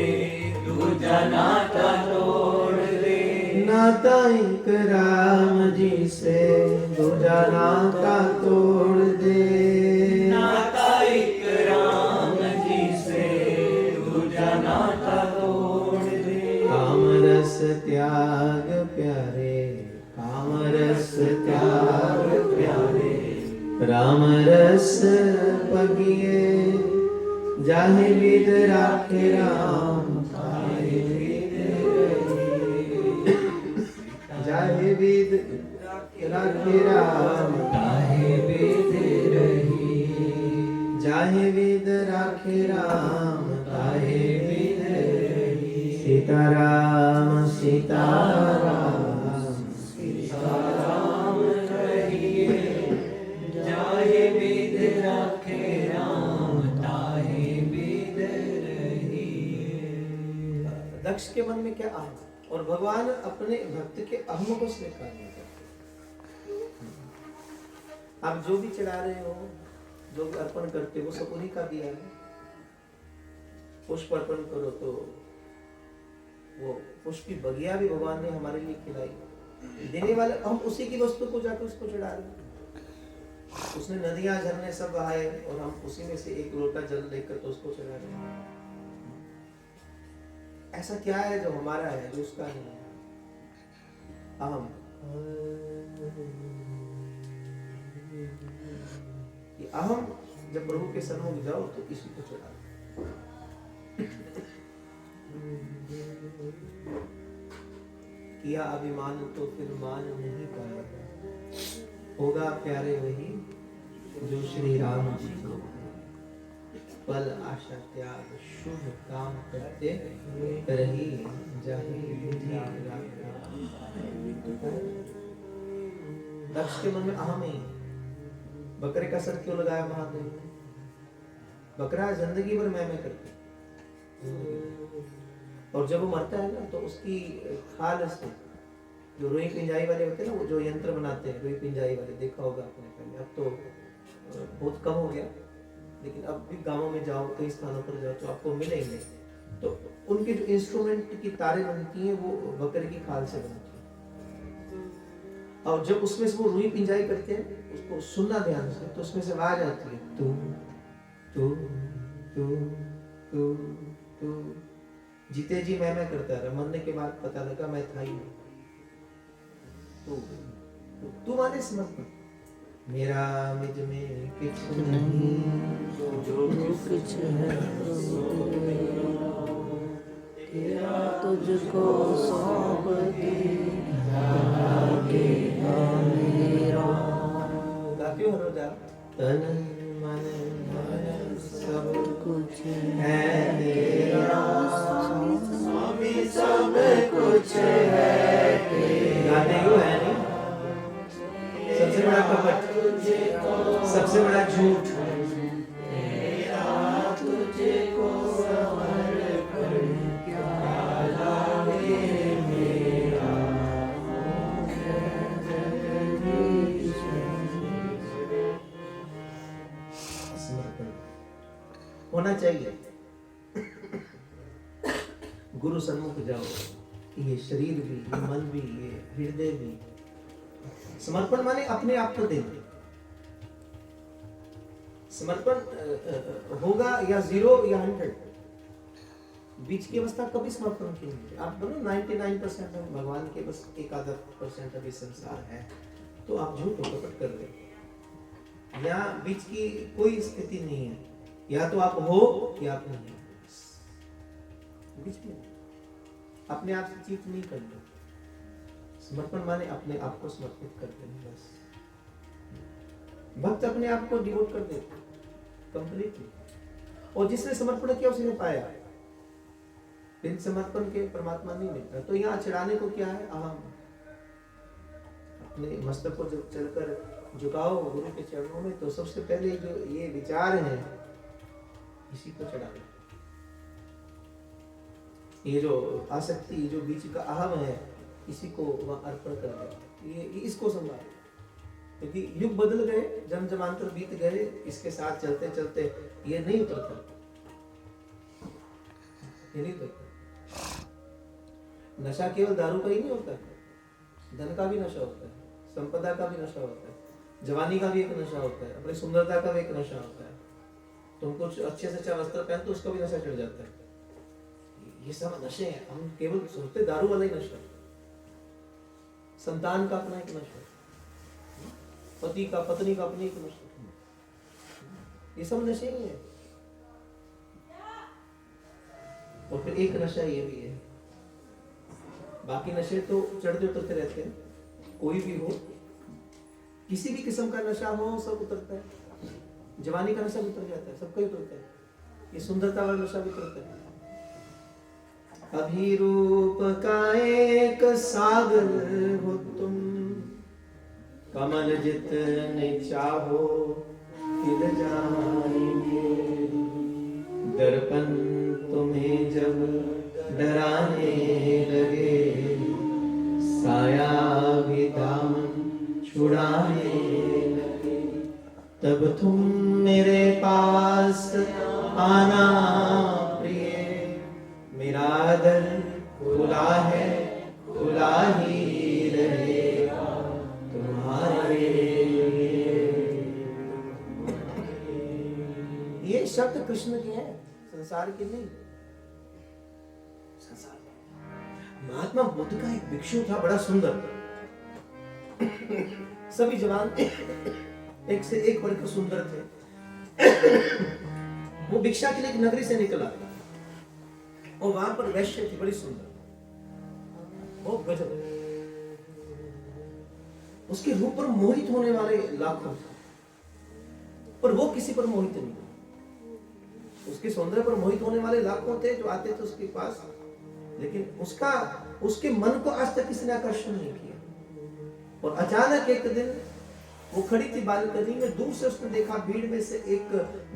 दूजा नाता तोड़ दे। नाता एक राम जी से दूजा नाता तोड़ दे। नाता एक राम जी से दूजा नाता तोड़ दे। काम रस त्याग प्यारे, काम रस त्याग प्यारे। राम रस पगिए, जाहे विद राखे राम, ताहे विद रहिए। जाहे विद राखे राम, ताहे विद रहिए। जाहे विद राखे राम, ताहे विद रहिए। सीताराम सीताराम सीताराम कहिए। चाहे विद राखे राम, ताहे विद रहिए। दक्ष के मन में क्या अहम, और भगवान अपने भक्त के अहम को स्वीकार नहीं करते। आप जो भी चढ़ा रहे हो, जो भी अर्पण करते हो, सब उन्हीं का दिया है। पुष्प अर्पण करो तो वो पुष्प की बगिया भी भगवान ने हमारे लिए खिलाई। देने वाले हम उसी की वस्तु को जाकर उसको चढ़ा रहे हैं। उसने नदियां झरने सब बहाए और हम उसी में से एक लोटा जल लेकर तो उसको चढ़ा रहे हैं। ऐसा क्या है जो हमारा है जो उसका नहीं है? अहम। ये अहम जब प्रभु के सन्मुख जाओ तो इसी को चढ़ा किया अभिमान तो फिर मान नहीं पाएगा। होगा प्यारे वही जो श्री राम जी को पल आशा त्याग शुभ काम करते रही जाहि विधि राखे। दक्ष के मन में अहम ही है। बकरे का सर क्यों लगाया महादेव ने? बकरा जिंदगी भर मैं करते, और जब वो मरता है ना तो उसकी खाल से जो रुई पिंजाई वाले होते हैं ना, वो जो यंत्र बनाते हैं रुई पिंजाई वाले, देखा होगा आपने पहले। अब तो बहुत कम हो गया, लेकिन अब भी गांवों में जाओ, कई स्थानों पर जाओ तो आपको मिलेंगे। तो उनके जो इंस्ट्रूमेंट की तारें बनती हैं वो बकरे की खाल से बनती है, और जब उसमें से वो रुई पिंजाई करते हैं उसको सुनना ध्यान से, तो उसमें से आवाज आती है तू तू तू तू तू। जीते जी मैं करता रहा, मरने के बाद पता लगा मैं था ही नहीं। तू माने समझ मेरा मुझ में कुछ नहीं, जो कुछ है तेरा तुझको सौंप दिया मेरा। गाती हो रोजा तन मन सब कुछ है तेरा, स्वामी सब कुछ है तेरा। गाते हो है नहीं? सबसे बड़ा कपट, सबसे बड़ा झूठ, तुझको समर्पण क्या लागे मेरा समर्पण होना चाहिए। गुरु सन्मुख जाओ, ये शरीर भी, ये मन भी, ये हृदय भी। समर्पण माने अपने आप को देना। समर्पण होगा या 0 या 100, बीच की अवस्था कभी समर्पण की नहीं। आप बोलो 99% हम भगवान के, बस 1-आधा% अभी संसार है, तो आप झूठ कपट कर रहे। या बीच की कोई स्थिति नहीं है, या तो आप हो या आप नहीं हो, बीच में अपने आप से चीट नहीं करना। समर्पण माने अपने आप को समर्पित कर देना बस। भक्त अपने आप को डिवोट कर देते कंप्लीटली, और जिसने समर्पण किया उसने पाया। बिन समर्पण के परमात्मा नहीं मिलता। तो यहाँ चढ़ाने को क्या है? अहम। अपने मस्तक को जब चलकर झुकाओ गुरु के चरणों में, तो सबसे पहले जो ये विचार है इसी को चढ़ाना। ये जो आसक्ति, जो बीच का अहम है, इसी को वहां अर्पण कर दे। ये इसको संभालो, क्योंकि युग बदल गए, जन्म जमांतर बीत गए, इसके साथ चलते चलते ये नहीं उतरता, ये नहीं उतरता। नशा केवल दारू का ही नहीं होता, धन का भी नशा होता है, संपदा का भी नशा होता है, जवानी का भी एक नशा होता है, अपनी सुंदरता का भी एक नशा होता है। तुम कुछ अच्छे से अच्छा वस्त्र पहन तो उसका भी नशा चढ़ जाता है। ये सब नशे हैं। हम केवल सोचते दारू वाला ही नशा, संतान का अपना एक नशा, पति का पत्नी का अपनी एक नशा, ये सब नशे ही है। और फिर एक नशा ये भी है, बाकी नशे तो चढ़ते उतरते रहते हैं। कोई भी हो, किसी भी किस्म का नशा हो, सब उतरता है। जवानी का नशा भी उतर जाता है, सबका ही उतरता है। ये सुंदरता वाला नशा भी उतरता है। अभिरूप का एक सागर हो तुम, कमल जितने चाहो खिल जाएंगे। दर्पण तुम्हें जब डराने लगे, साया भी दामन छुड़ाने लगे, तब तुम मेरे पास आना प्रिय। मेरा दर खुला है, खुला ही रहेगा तुम्हारे लिए। ये शब्द कृष्ण के हैं, संसार के नहीं। संसार महात्मा बुद्ध का एक भिक्षु था, बड़ा सुंदर, सभी जवान एक से एक बढ़कर सुंदर थे। वो भिक्षा के लिए एक नगरी से निकला, और वहां पर वैश्य थी, बड़ी सुंदर, बहुत गजब। उसके रूप पर मोहित होने वाले लाखों थे, पर वो किसी पर मोहित नहीं। उसके सौंदर्य पर मोहित होने वाले लाखों थे जो आते थे उसके पास, लेकिन उसके मन को आज तक किसी ने आकर्षण नहीं किया। और अचानक एक दिन वो खड़ी थी बालकनी में, दूर से उसने देखा भीड़ में से एक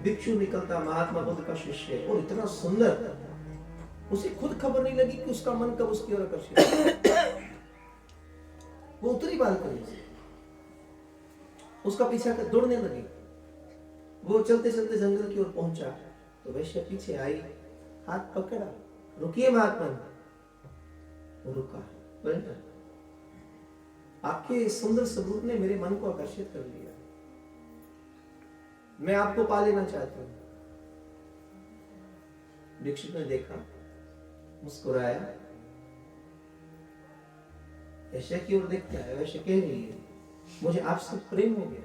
भिक्षु निकलता, महात्मा बुद्ध का शिष्य, और इतना सुंदर, उसे खुद खबर नहीं लगी कि उसका मन कब उसकी ओर आकर्षित। वो उतरी बालकनी से, उसका पीछा कर दौड़ने लगी। वो चलते चलते जंगल की ओर पहुंचा, तो वैश्य पीछे आई, हाथ पकड़ा, रुकिए महात्मा। वो रुका, बोला, आपके सुंदर स्वरूप ने मेरे मन को आकर्षित कर लिया, मैं आपको पा लेना चाहता हूं। भिक्षुक ने देखा, मुस्कुराया, वैश्य की ओर देखता है। वैश्य कह रही है, मुझे आपसे प्रेम हो गया,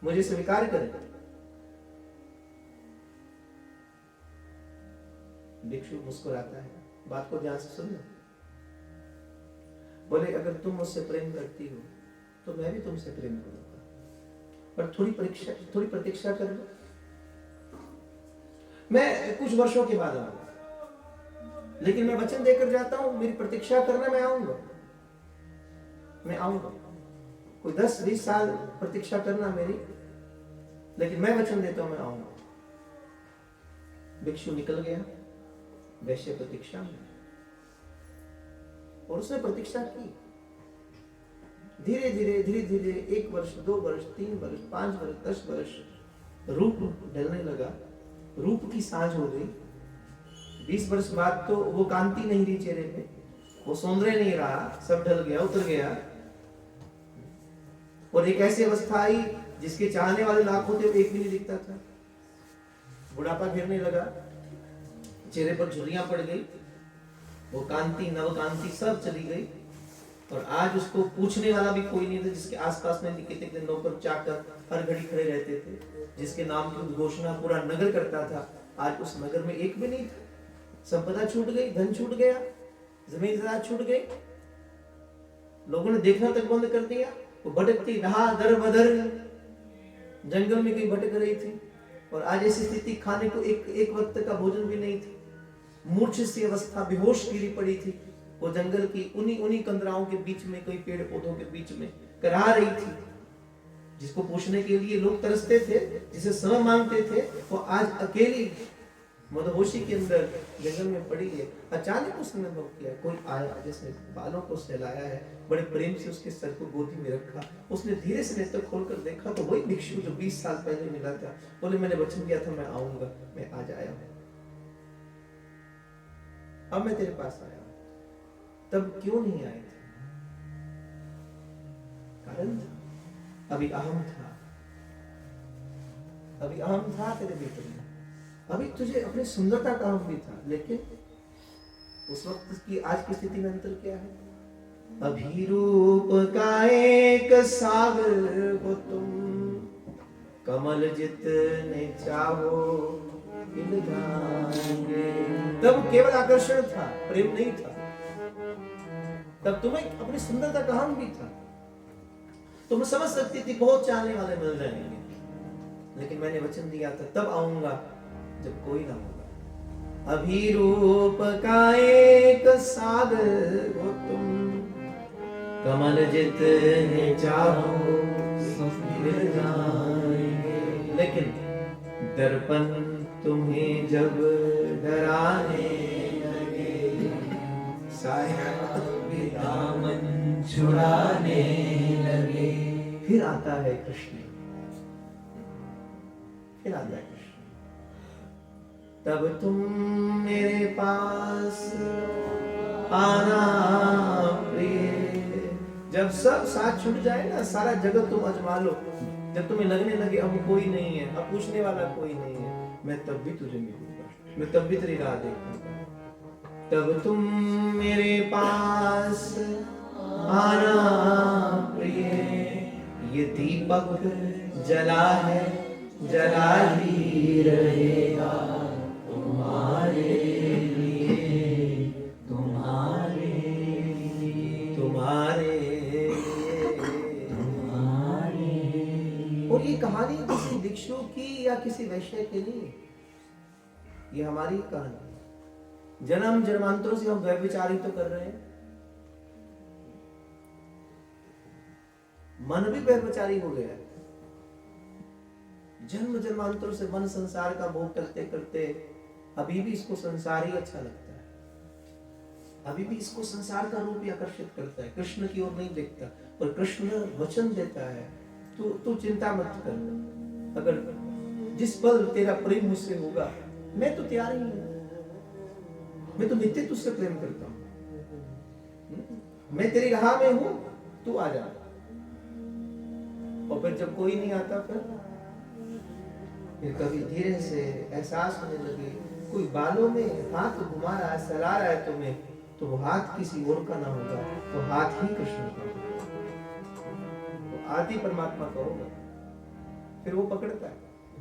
मुझे स्वीकार करें। भिक्षु मुस्कुराता है, बात को ध्यान से सुनना। बोले, अगर तुम मुझसे प्रेम करती हो तो मैं भी तुमसे प्रेम करूंगा। पर थोड़ी प्रतीक्षा कर लो, मैं कुछ वर्षों के बाद आऊंगा, लेकिन मैं वचन देकर जाता हूं, मेरी प्रतीक्षा करना, मैं आऊंगा। कोई 10-20 साल प्रतीक्षा करना मेरी, लेकिन मैं वचन देता हूं मैं आऊंगा। भिक्षु निकल गया वैश्य प्रतीक्षा में, और उसने प्रतीक्षा की। धीरे धीरे 1 वर्ष, 2 वर्ष, 3 वर्ष, 5 वर्ष, 10 वर्ष, रूप ढलने लगा, रूप की सांझ हो गई। 20 वर्ष बाद तो वो कांति नहीं रही चेहरे पे, वो सौंदर्य नहीं रहा, सब ढल गया, उतर गया। और एक ऐसी अवस्था आई जिसके चाहने वाले लाखों थे, एक भी नहीं दिखता था। बुढ़ापा गिरने लगा, चेहरे पर झुर्रियां पड़ गई, वो कांति, नव कांति सब चली गई। और आज उसको पूछने वाला भी कोई नहीं था, जिसके आसपास में कितने नौकर चाकर हर घड़ी खड़े रहते थे, जिसके नाम की उद्घोषणा पूरा नगर करता था। आज उस नगर में एक भी नहीं था। संपदा छूट गई, धन छूट गया, जमीन जायदाद छूट गई, लोगों ने देखना तक बंद कर दिया। वो भटकती रहा, दर बदर जंगल में कहीं भटक रही थी। और आज ऐसी स्थिति, खाने को एक वक्त का भोजन भी नहीं था। मूर्छित सी अवस्था, बेहोश गिरी पड़ी थी। वो जंगल की उन्हीं कंदराओं के बीच में, कई पेड़ पौधों के बीच में करा रही थी। जिसको पूछने के लिए लोग तरसते थे, जिसे समय मांगते थे, वो आज अकेली मदहोशी के अंदर जंगल में पड़ी है। अचानक उसने अनुभव किया, कोई आया, जैसे बालों को सहलाया है, बड़े प्रेम से उसके सर को गोदी में रखा। उसने धीरे से नेत्र खोलकर देखा तो वही भिक्षु जो 20 साल पहले मिला था। बोले, मैंने वचन दिया था मैं आऊंगा, मैं आज आया हूं, अब मैं तेरे पास आया। तब क्यों नहीं आए थे? कारण था, अभी अहम था, अभी अहम था तेरे भीतर में। अभी तुझे अपनी सुंदरता का अहम भी था, लेकिन उस वक्त की आज की स्थिति में अंतर क्या है? अभी रूप का एक सागर हो तुम, कमल जितने चाहो मिल जाएंगे। तब केवल आकर्षण था, प्रेम नहीं था। तब तुम्हें अपनी सुंदरता का अहम भी था। तुम समझ सकती थी बहुत चाहने वाले मिल जाएंगे, लेकिन मैंने वचन दिया था तब आऊंगा जब कोई ना होगा। अभी रूप का एक सागर हो तुम, कमल जितने चाहो मिल जाएंगे। लेकिन दर्पण तुम्हें जब डराने लगे, साया भी दामन छुड़ाने लगे, फिर आता है कृष्ण, फिर आता है कृष्ण। तब तुम मेरे पास आना प्रिय। जब सब साथ छूट जाए ना, सारा जगत तुम अजमा लो, जब तुम्हें लगने लगे अब कोई नहीं है, अब पूछने वाला कोई नहीं है, मैं तब भी तुझे मिलूंगा, मैं तब भी तेरी राह देखूंगा। तब तुम मेरे पास आना प्रिय। ये दीपक जला है, जला ही रहेगा तुम्हारे लिए, तुम्हारे लिए, तुम्हारे लिए। और ये कहानी किसी भिक्षु की या किसी वैश्य की नहीं, ये हमारी कहानी। जन्म जन्मांतरों से हम व्यभिचारी तो कर रहे हैं, मन भी व्यभिचारी हो गया है। जन्म जन्मांतरों से मन संसार का भोग करते करते अभी भी इसको संसार ही अच्छा लगता है, अभी भी इसको संसार का रूप ही आकर्षित करता है, कृष्ण की ओर नहीं देखता। और कृष्ण वचन देता है, तू चिंता मत कर, अगर जिस पल तेरा प्रेम मुझसे होगा मैं तो तैयार ही हूं, मैं तो नित्य तुझसे प्रेम करता हूं, मैं तेरी राह में हूं, तू आ जा। और फिर जब कोई नहीं आता, फिर कभी धीरे से एहसास होने लगे कोई बालों में हाथ घुमा रहा है, सहला रहा है तुम्हें, तो वो हाथ किसी और का ना होगा, वो हाथ ही कृष्ण का होगा, वो आदि परमात्मा का होगा। फिर वो पकड़ता है,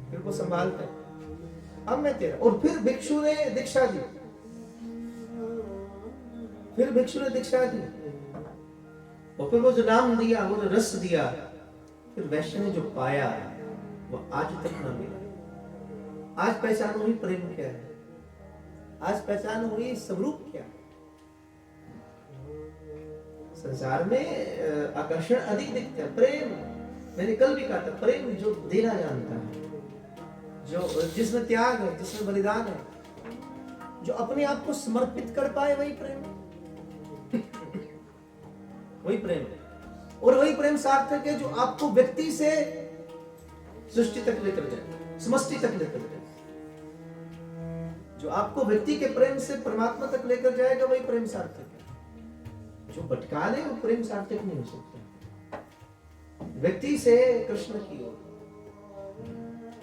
फिर वो संभालता है, अब मैं तेरा। और फिर भिक्षु ने दीक्षा दी, और फिर वो जो नाम दिया, वो जो रस दिया, फिर वैश्य ने जो पाया वो आज तक ना मिला। आज पहचान हुई प्रेम क्या है, आज पहचान हुई स्वरूप क्या है। संसार में आकर्षण अधिक दिखता है, प्रेम मैंने कल भी कहा था, प्रेम जो देना जानता है, जो जिसमें त्याग है, जिसमें बलिदान है, जो अपने आप को समर्पित कर पाए, वही प्रेम है। वही प्रेम है। और वही प्रेम सार्थक है जो आपको व्यक्ति से सृष्टि तक लेकर जाए, समष्टि तक लेकर जाए। जो आपको व्यक्ति के प्रेम से परमात्मा तक लेकर जाएगा, वही प्रेम सार्थक है। जो भटका ले वो प्रेम सार्थक नहीं हो सकता। व्यक्ति से कृष्ण की ओर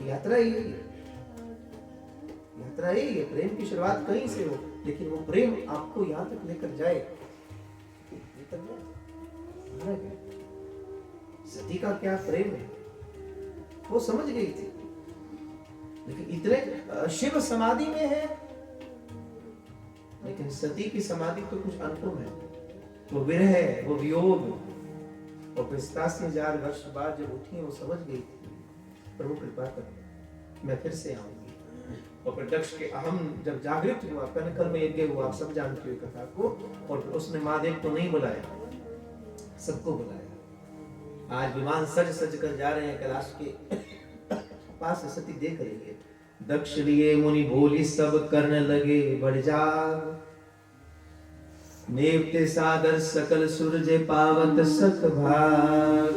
यात्रा यही है, यात्रा यही है। प्रेम की शुरुआत कहीं से हो, लेकिन वो प्रेम आपको यहां तक लेकर जाए। सती का क्या प्रेम है वो समझ गई थी, लेकिन इतने शिव समाधि में है, लेकिन सती की समाधि तो कुछ अनुपम है। वो विरह, वो वियोग, और 85,000 वर्ष बाद जब उठी वो समझ गई थी प्रभु कृपा कर मैं फिर से आऊंगी। और फिर दक्ष के अहम जब जागृत हुआ, कनकल में यज्ञ हुआ, आप सब जानते हो कथा को, और फिर उसने महादेव को नहीं बुलाया, सबको बुलाया। आज विमान सज सज कर जा रहे हैं कैलाश के पास, सती देख रही है। दक्ष लिए मुनि बोली सब करने लगे बढ़ जाग, नेवते सादर सकल सूरज पावत सख भाग।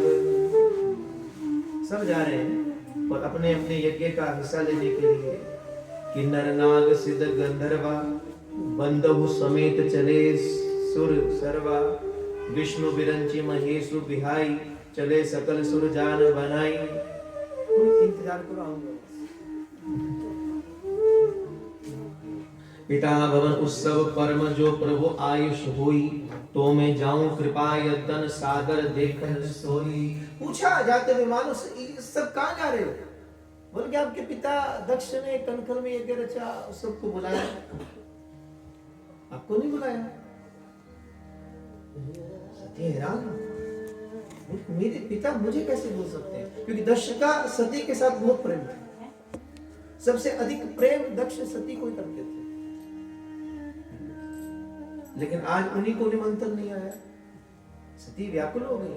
सब जा रहे हैं और अपने अपने यज्ञ का हिस्सा लेने के लिए। किन्नर नाग सिद्ध गंधर्वा बंधु समेत चले सुर सर्वा, विष्णु विरंची महेशु बिहाई चले सकल सुर जान बनाई। इंतजार करो, आऊंगा। पिता भवन उत्सव परम जो प्रभु आयुष होई, तो मैं जाऊं कृपा यतन सागर देखन सोई। पूछा जाते विमानों से, सब कहां जा रहे हो? बोल के आपके पिता दक्ष ने कनखल में यज्ञ रचा, सबको बुलाया, आपको नहीं बुलाया। सती हैरान, मेरे पिता मुझे कैसे बोल सकते हैं? क्योंकि दक्ष का सती के साथ बहुत प्रेम है। सबसे अधिक प्रेम दक्ष सती को ही करते थे, लेकिन आज उन्हीं को निमंत्रण नहीं आया। सती व्याकुल हो गई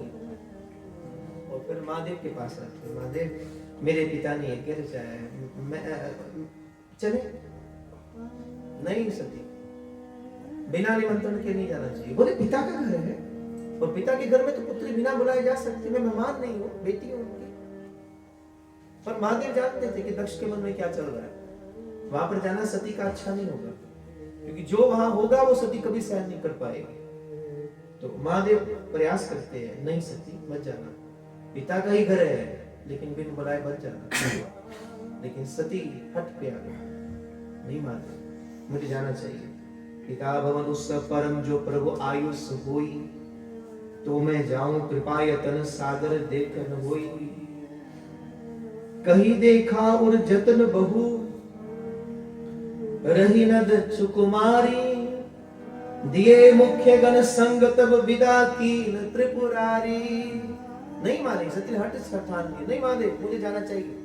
और फिर महादेव के पास आते, महादेव मेरे पिता ने यज्ञ रचाया है, मैं चले? नहीं सती, बिना निमंत्रण के नहीं जाना चाहिए। बोले पिता का घर है और पिता के घर में तो पुत्री बिना बुलाए जा सकती, मैं मेहमान नहीं हूँ, बेटी हूँ उनकी। पर महादेव जानते थे कि दक्ष के मन में क्या चल रहा है। वहां पर जाना सती का अच्छा नहीं होगा, क्योंकि जो वहां होगा वो सती कभी सहन नहीं कर पाएगी। तो महादेव प्रयास करते हैं, नहीं सती मत जाना, पिता का ही घर है, लेकिन बिन बुलाए मत जाना। लेकिन सती हट पे आ गई, नहीं महादेव मुझे जाना चाहिए। पिता भवन उत्सव परम जो प्रभु आयुष होई, तो मैं जाऊं कृपा यतन सागर देखन होई। कहीं देखा और जतन बहु रही नद सुकुमारी, दिए मुख्य गण संग तब विदा कील त्रिपुरारी। नहीं माने, सती हट ठान ली, नहीं माने, मुझे जाना चाहिए,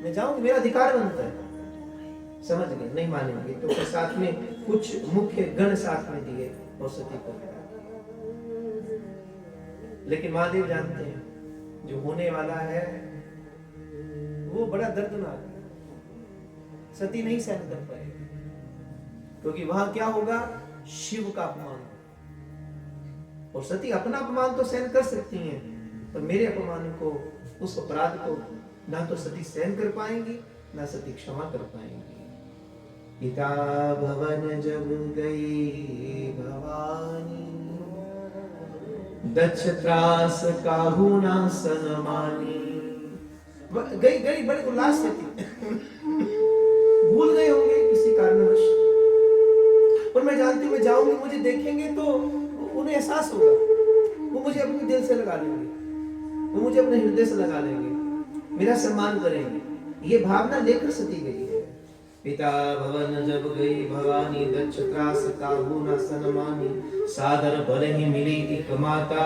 मैं जाऊंगी, मेरा अधिकार बनता है। समझ गए, नहीं मानेंगे। तो फिर साथ में कुछ मुख्य गण साथ में दिए और सती को विदा। लेकिन महादेव जानते हैं जो होने वाला है वो बड़ा दर्दनाक है, सती नहीं सहन कर पाएगी, क्योंकि वहां क्या होगा, शिव का अपमान। और सती अपना अपमान तो सहन कर सकती हैं, पर मेरे अपमान को, उस अपराध को ना तो सती सहन कर पाएंगी, ना सती क्षमा कर पाएंगी। पिता भवन जब गई भवानी, दक्ष त्रास काहू ना सनमानी। गई गई बड़े उल्लास से थी, भूल गए होंगे किसी कारणवश, पर मैं जानती हूँ मैं जाऊंगी, मुझे देखेंगे तो उन्हें एहसास होगा, वो मुझे अपने दिल से लगा लेंगे, वो मुझे अपने हृदय से लगा लेंगे, मेरा सम्मान करेंगे। ये भावना लेकर सती गई है। पिता भवन जब गई भवानी, दक्ष त्रास काहू न सनमानी। सादर भले ही मिली एक माता,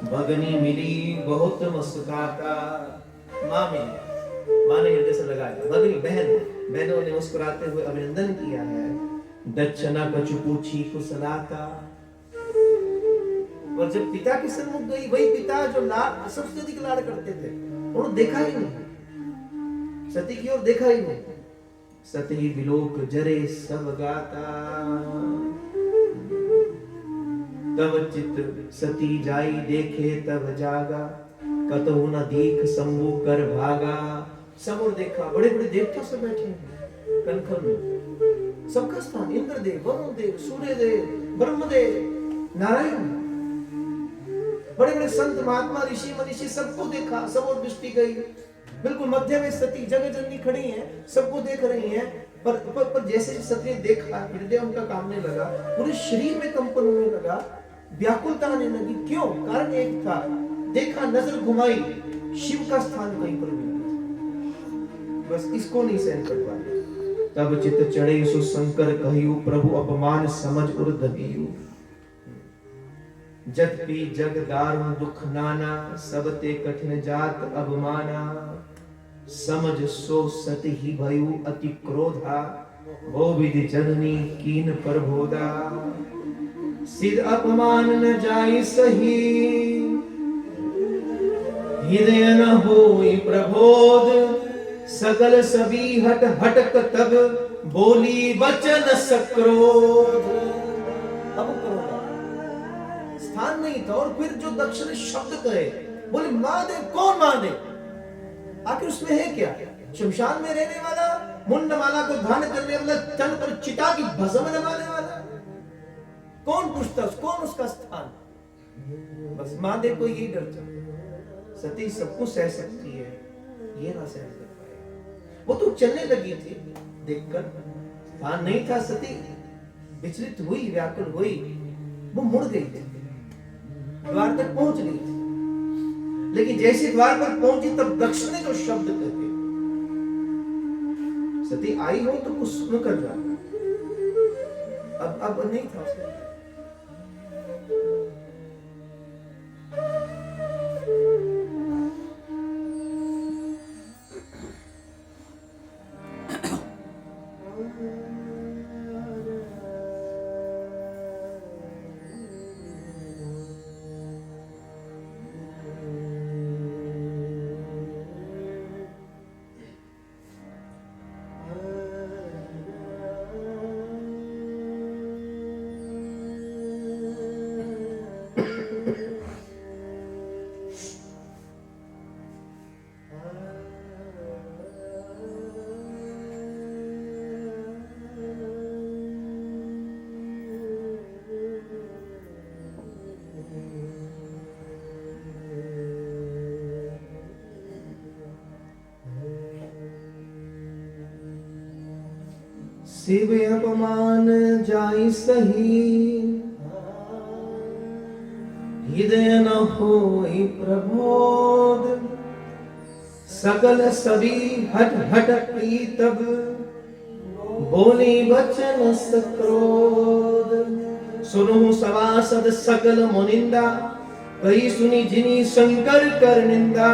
भगनी मिली बहुत मुस्कुराता। माँ मिली, माँ ने हृदय से लगाया। भगनी बहनों ने मुस्कुराते हुए अभिनंदन किया है। दक्षिणा कछु पूछी कुशलाता। और जब पिता के सन्मुख गई, वही पिता जो लाड सबसे अधिक लाड करते थे, उन्होंने देखा ही नहीं, सती की ओर देखा ही नहीं। सती विलोक जरे सब गाता। तब चित सती जाई देखे तब जागा। कतहु न दीख शंभु कर भागा। सब और देखा, बड़े बड़े देवता सब बैठे हैं कनखल में। सबका स्थान इंद्रदेव, वरुण देव, सूर्य देव, ब्रह्मदेव, नारायण, बड़े बड़े संत महात्मा ऋषि मनीषी, सबको देखा। सब और दृष्टि गई। बिल्कुल मध्य में सती जगत जननी खड़ी हैं, सबको देख रही हैं। पर जैसे सती ने देखा, हृदय उनका कांपने लगा, पूरे शरीर में कंपन होने लगा, व्याकुलता आने लगी। क्यों? कारण एक था, देखा, नजर घुमाई, शिव का स्थान कहीं पर भी। बस इसको नहीं सहन कर पाया। तब चित चढ़े सो शंकर कहियो, प्रभु अपमान समझ उर्धबियो। जग पी जग दारुण दुख नाना, सब ते कठिन जात अवमाना। समझ सो सती ही भयु अति क्रोधा, वो विधि जननी कीन प्रबोधा। सिद्ध अपमान न जाई सही, हृदय न होई प्रबोध। सकल सभी हट हटक तब, बोली वचन सक्रोध। अब क्रोध स्थान नहीं था। और फिर जो दक्ष ने शब्द कहे, बोले महादेव, कौन महादेव? आखिर उसमें है क्या? शमशान में रहने वाला, मुंडमाला को धारण करने वाला, तन पर चिता की भस्म लगाने वाला? कौन पूछता, कौन उसका स्थान? बस महादेव को यही डर था। सती सबको सह सकती है, ये ना सह कर पाए। वो तो चलने लगी थी, देखकर स्थान नहीं था। सती विचलित हुई, व्याकुल हुई, वो मुड़ गई थी, द्वार तक पहुंच गई थी। लेकिन जैसे द्वार पर पहुंची, तब दक्ष ने जो शब्द कहे, सती आई हो तो कुछ सुन कर जा। अब नहीं था उसके। शिव अपमान जाई सही, हृदय न होई प्रबोध। सकल सभी हट हटकी तब, बोली वचन सक्रोध। सुनो सभासद सकल मुनिंदा, कही सुनी जिनी शंकर कर निंदा।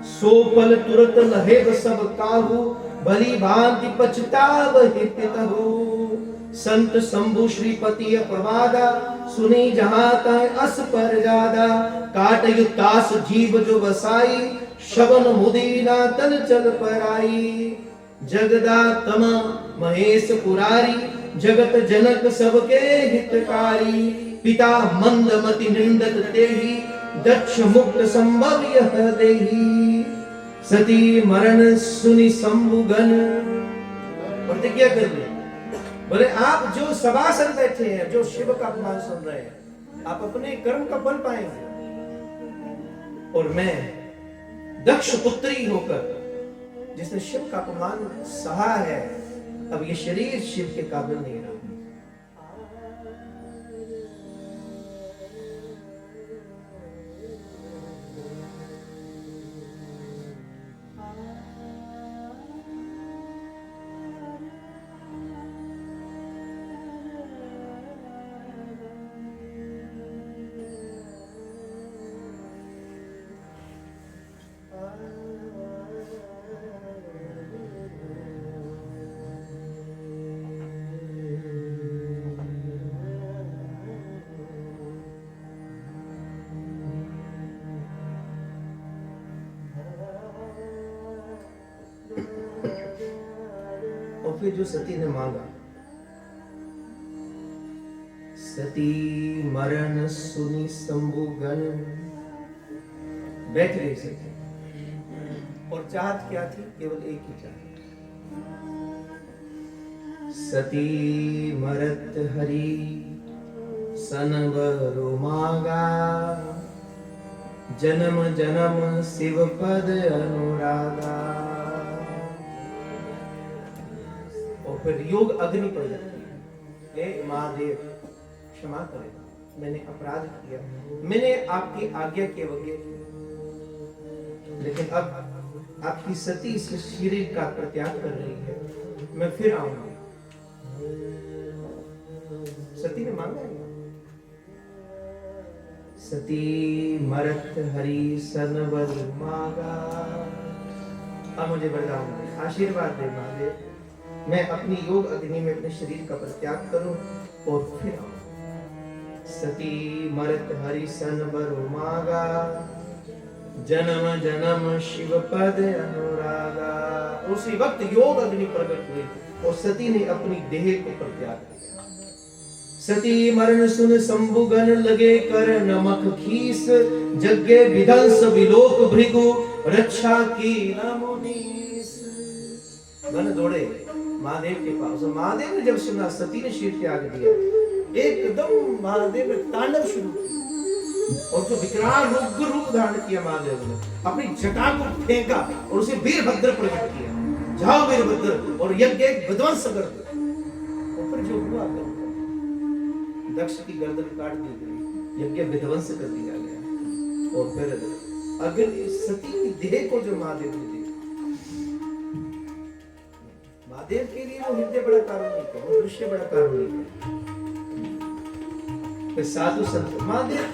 सो फल तुरत लहेब सब काहू, भली भांति पछताव हितहु। संत शंभु श्रीपति प्रवादा, सुनी जहां तय अस पर जादा। काट युक्तास जीव जो बसाई, शवन मुदीना तन चल पराई। जगदातम महेश पुरारी, जगत जनक सबके हितकारी। पिता मंदमति निंदत तेहि, दक्ष मुक्त संभव यह देहि। सती मरण सुनि शंभुगन, प्रतिज्ञा कर ली। बोले आप जो सभासन बैठे हैं, जो शिव का अपमान सुन रहे हैं, आप अपने कर्म का फल पाएंगे। और मैं दक्ष पुत्री होकर, जिसने शिव का अपमान सहा है, अब ये शरीर शिव के काबिल नहीं रहा। फिर जो सती ने मांगा, सती मरण सुनी शंभु गण, बैठ गई सती। और चाहत क्या थी? केवल एक ही चाहत, सती मरत हरि सन बरु मांगा, जन्म जन्म शिव पद अनुरागा। और फिर योग अग्नि पर लगती है, हे महादेव क्षमा करेगा, मैंने अपराध किया, मैंने आपकी आज्ञा के बगैर, लेकिन अब आपकी सती इस शरीर का प्रत्याग कर रही है, मैं फिर आऊंगी। सती ने मांगा है, सती मरत हरि सन वर मांगा। अब मुझे वरदान दे, आशीर्वाद दे महादेव, मैं अपनी योग अग्नि में अपने शरीर का परित्याग करूं और फिर आऊं। सती मरत हरि सन वर मांगा, जन्म जन्म शिव पद अनुरागा। उसी वक्त योग अग्नि प्रकट हुई और सती ने अपनी देह को परित्याग किया। सती मरण सुन शंभु गण लगे कर नमक खीस, जग्गे विध्वंस विलोक भृगु रक्षा की न मुनीस। गण दौड़े महादेव के पास। महादेव ने जब सुना सती ने शीर त्याग दिया, एकदम महादेव ने तांडव शुरू किया और जो विकराल रूप धारण किया महादेव ने, अपनी जटा को फेंका और उसे वीरभद्र प्रकट किया। जाओ वीरभद्र और यज्ञ विध्वंस कर दो। और फिर जो हुआ दक्ष की गर्दन काट दी गई, यज्ञ विध्वंस कर दिया गया। और फिर अग्नि सती की देह को जो महादेव ने दिया, महादेव के लिए वो हृदय बड़ा कारुणिक है, वो दृश्य बड़ा कारुणिक है। फिर साधु संत महादेव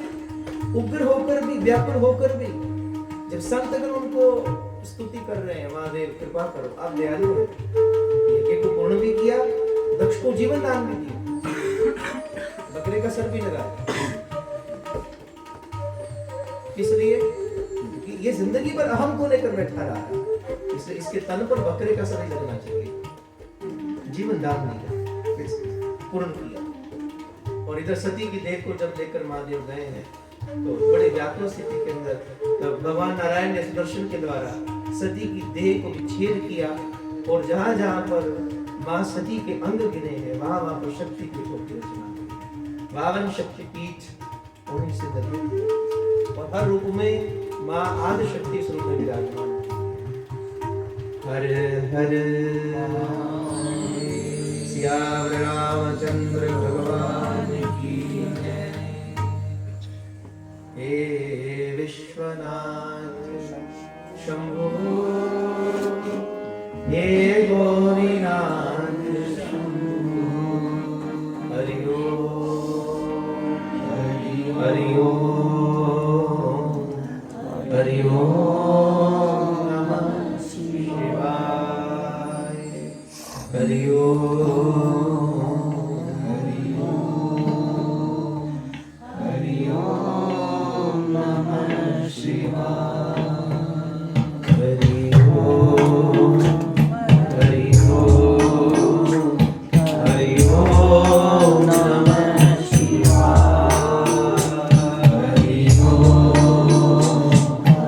उग्र होकर भी, व्याकुल होकर भी, जब संतगण उनको स्तुति कर रहे हैं, महादेव कृपा करो, आप दयालु हैं, यज्ञ को पूर्ण भी किया, दक्ष को जीवन दान भी दिया, बकरे का सर भी लगाया। इसलिए क्योंकि ये जिंदगी पर अहम को लेकर बैठा रहा है, इसलिए इसके तन पर बकरे का सर ही लगना चाहिए। जीवन दान दिया, पूर्ण किया। और इधर सती की देह को जब लेकर महादेव गए हैं तो बड़े व्याकुल स्थिति के अंदर तब भगवान नारायण ने सुदर्शन के द्वारा सती की देह को विच्छेद किया और जहां जहां पर मां सती के अंग गिने हैं वहां वहां पर शक्ति की छोटी रचना, 52 शक्तिपीठ उन्हीं से निर्मित है। और हर रूप में मां आदि शक्ति स्वरूप में विराजमान है। हर हर सियावर रामचंद्र भगवान की जय। हे विश्वनाथ शंभो, हे गौरीनाथ शंभो, हरि ओम हरि ओम हरि ओम नमः शिवाय, हरि ओम हरि ओम हरि ओम नमः शिवाय, हरि ओम हरि ओम हरि ओम नमः शिवाय, हरि ओम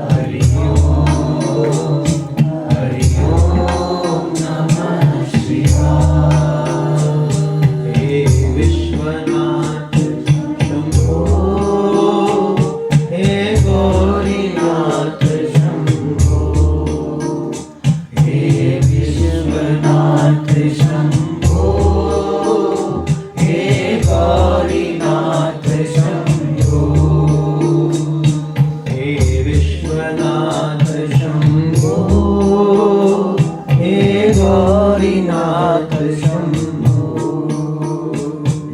हरि ओम हरि ओम नमः शिवाय। हे विश्वनाथ शंभो, हे गौरीनाथ शंभो, हे विश्वनाथ शंभो, हे गौरीनाथ शंभो, हे विश्वनाथ शंभो, हे गौरीनाथ शंभो,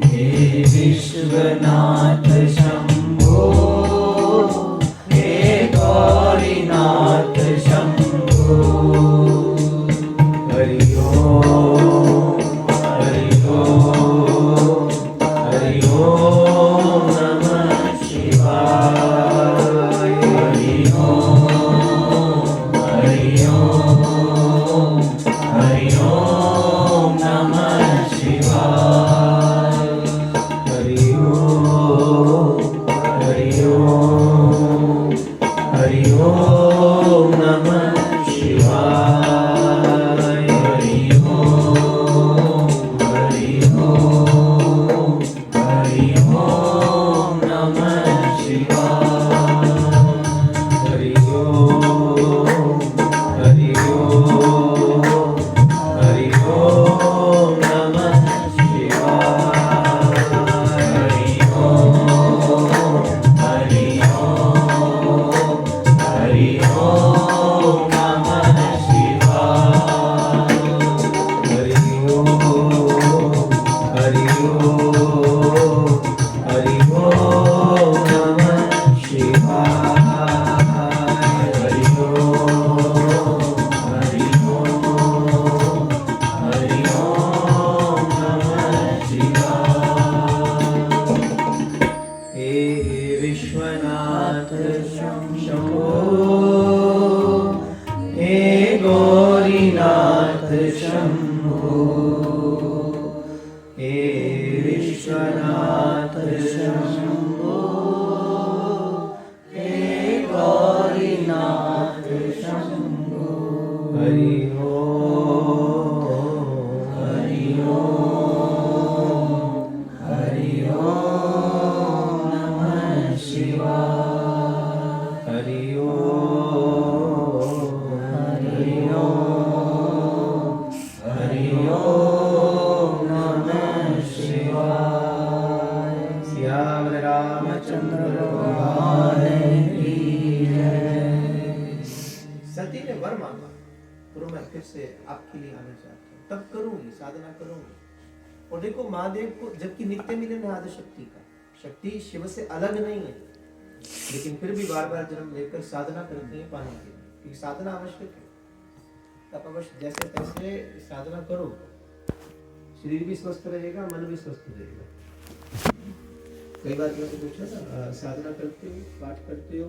हे विश्वनाथ शंभो, हे गौरीनाथ शंभो, हरि ओम हरि ओम हरि ओम नमः शिवाय, हरि ओम हरि ओम हरि ओम हे गौरीनाथ शंभो, हे विश्वनाथ शंभो, हे गौरीनाथ शंभो। हरि ओम, हरि ओम, हरि ओम नमः शिवाय। हरि ओम, हरि ओम, हरि ओम नमः शिवाय। सियावर रामचंद्र भगवान की जय। सती ने वर मांगा, गुरु मैं फिर से आपके लिए आना चाहती हूँ, तब करूंगी, साधना करूंगी। और देखो महादेव को जबकि नित्य मिलन है आदि शक्ति का, शक्ति शिव से अलग नहीं है, लेकिन फिर भी बार बार जन्म लेकर साधना करते हैं पाने के लिए, क्योंकि साधना आवश्यक है। तब अवश्य जैसे तैसे साधना करो, शरीर भी स्वस्थ रहेगा, मन भी स्वस्थ रहेगा। कई बार मैंने पूछा था, साधना करते हो, पाठ करते हो,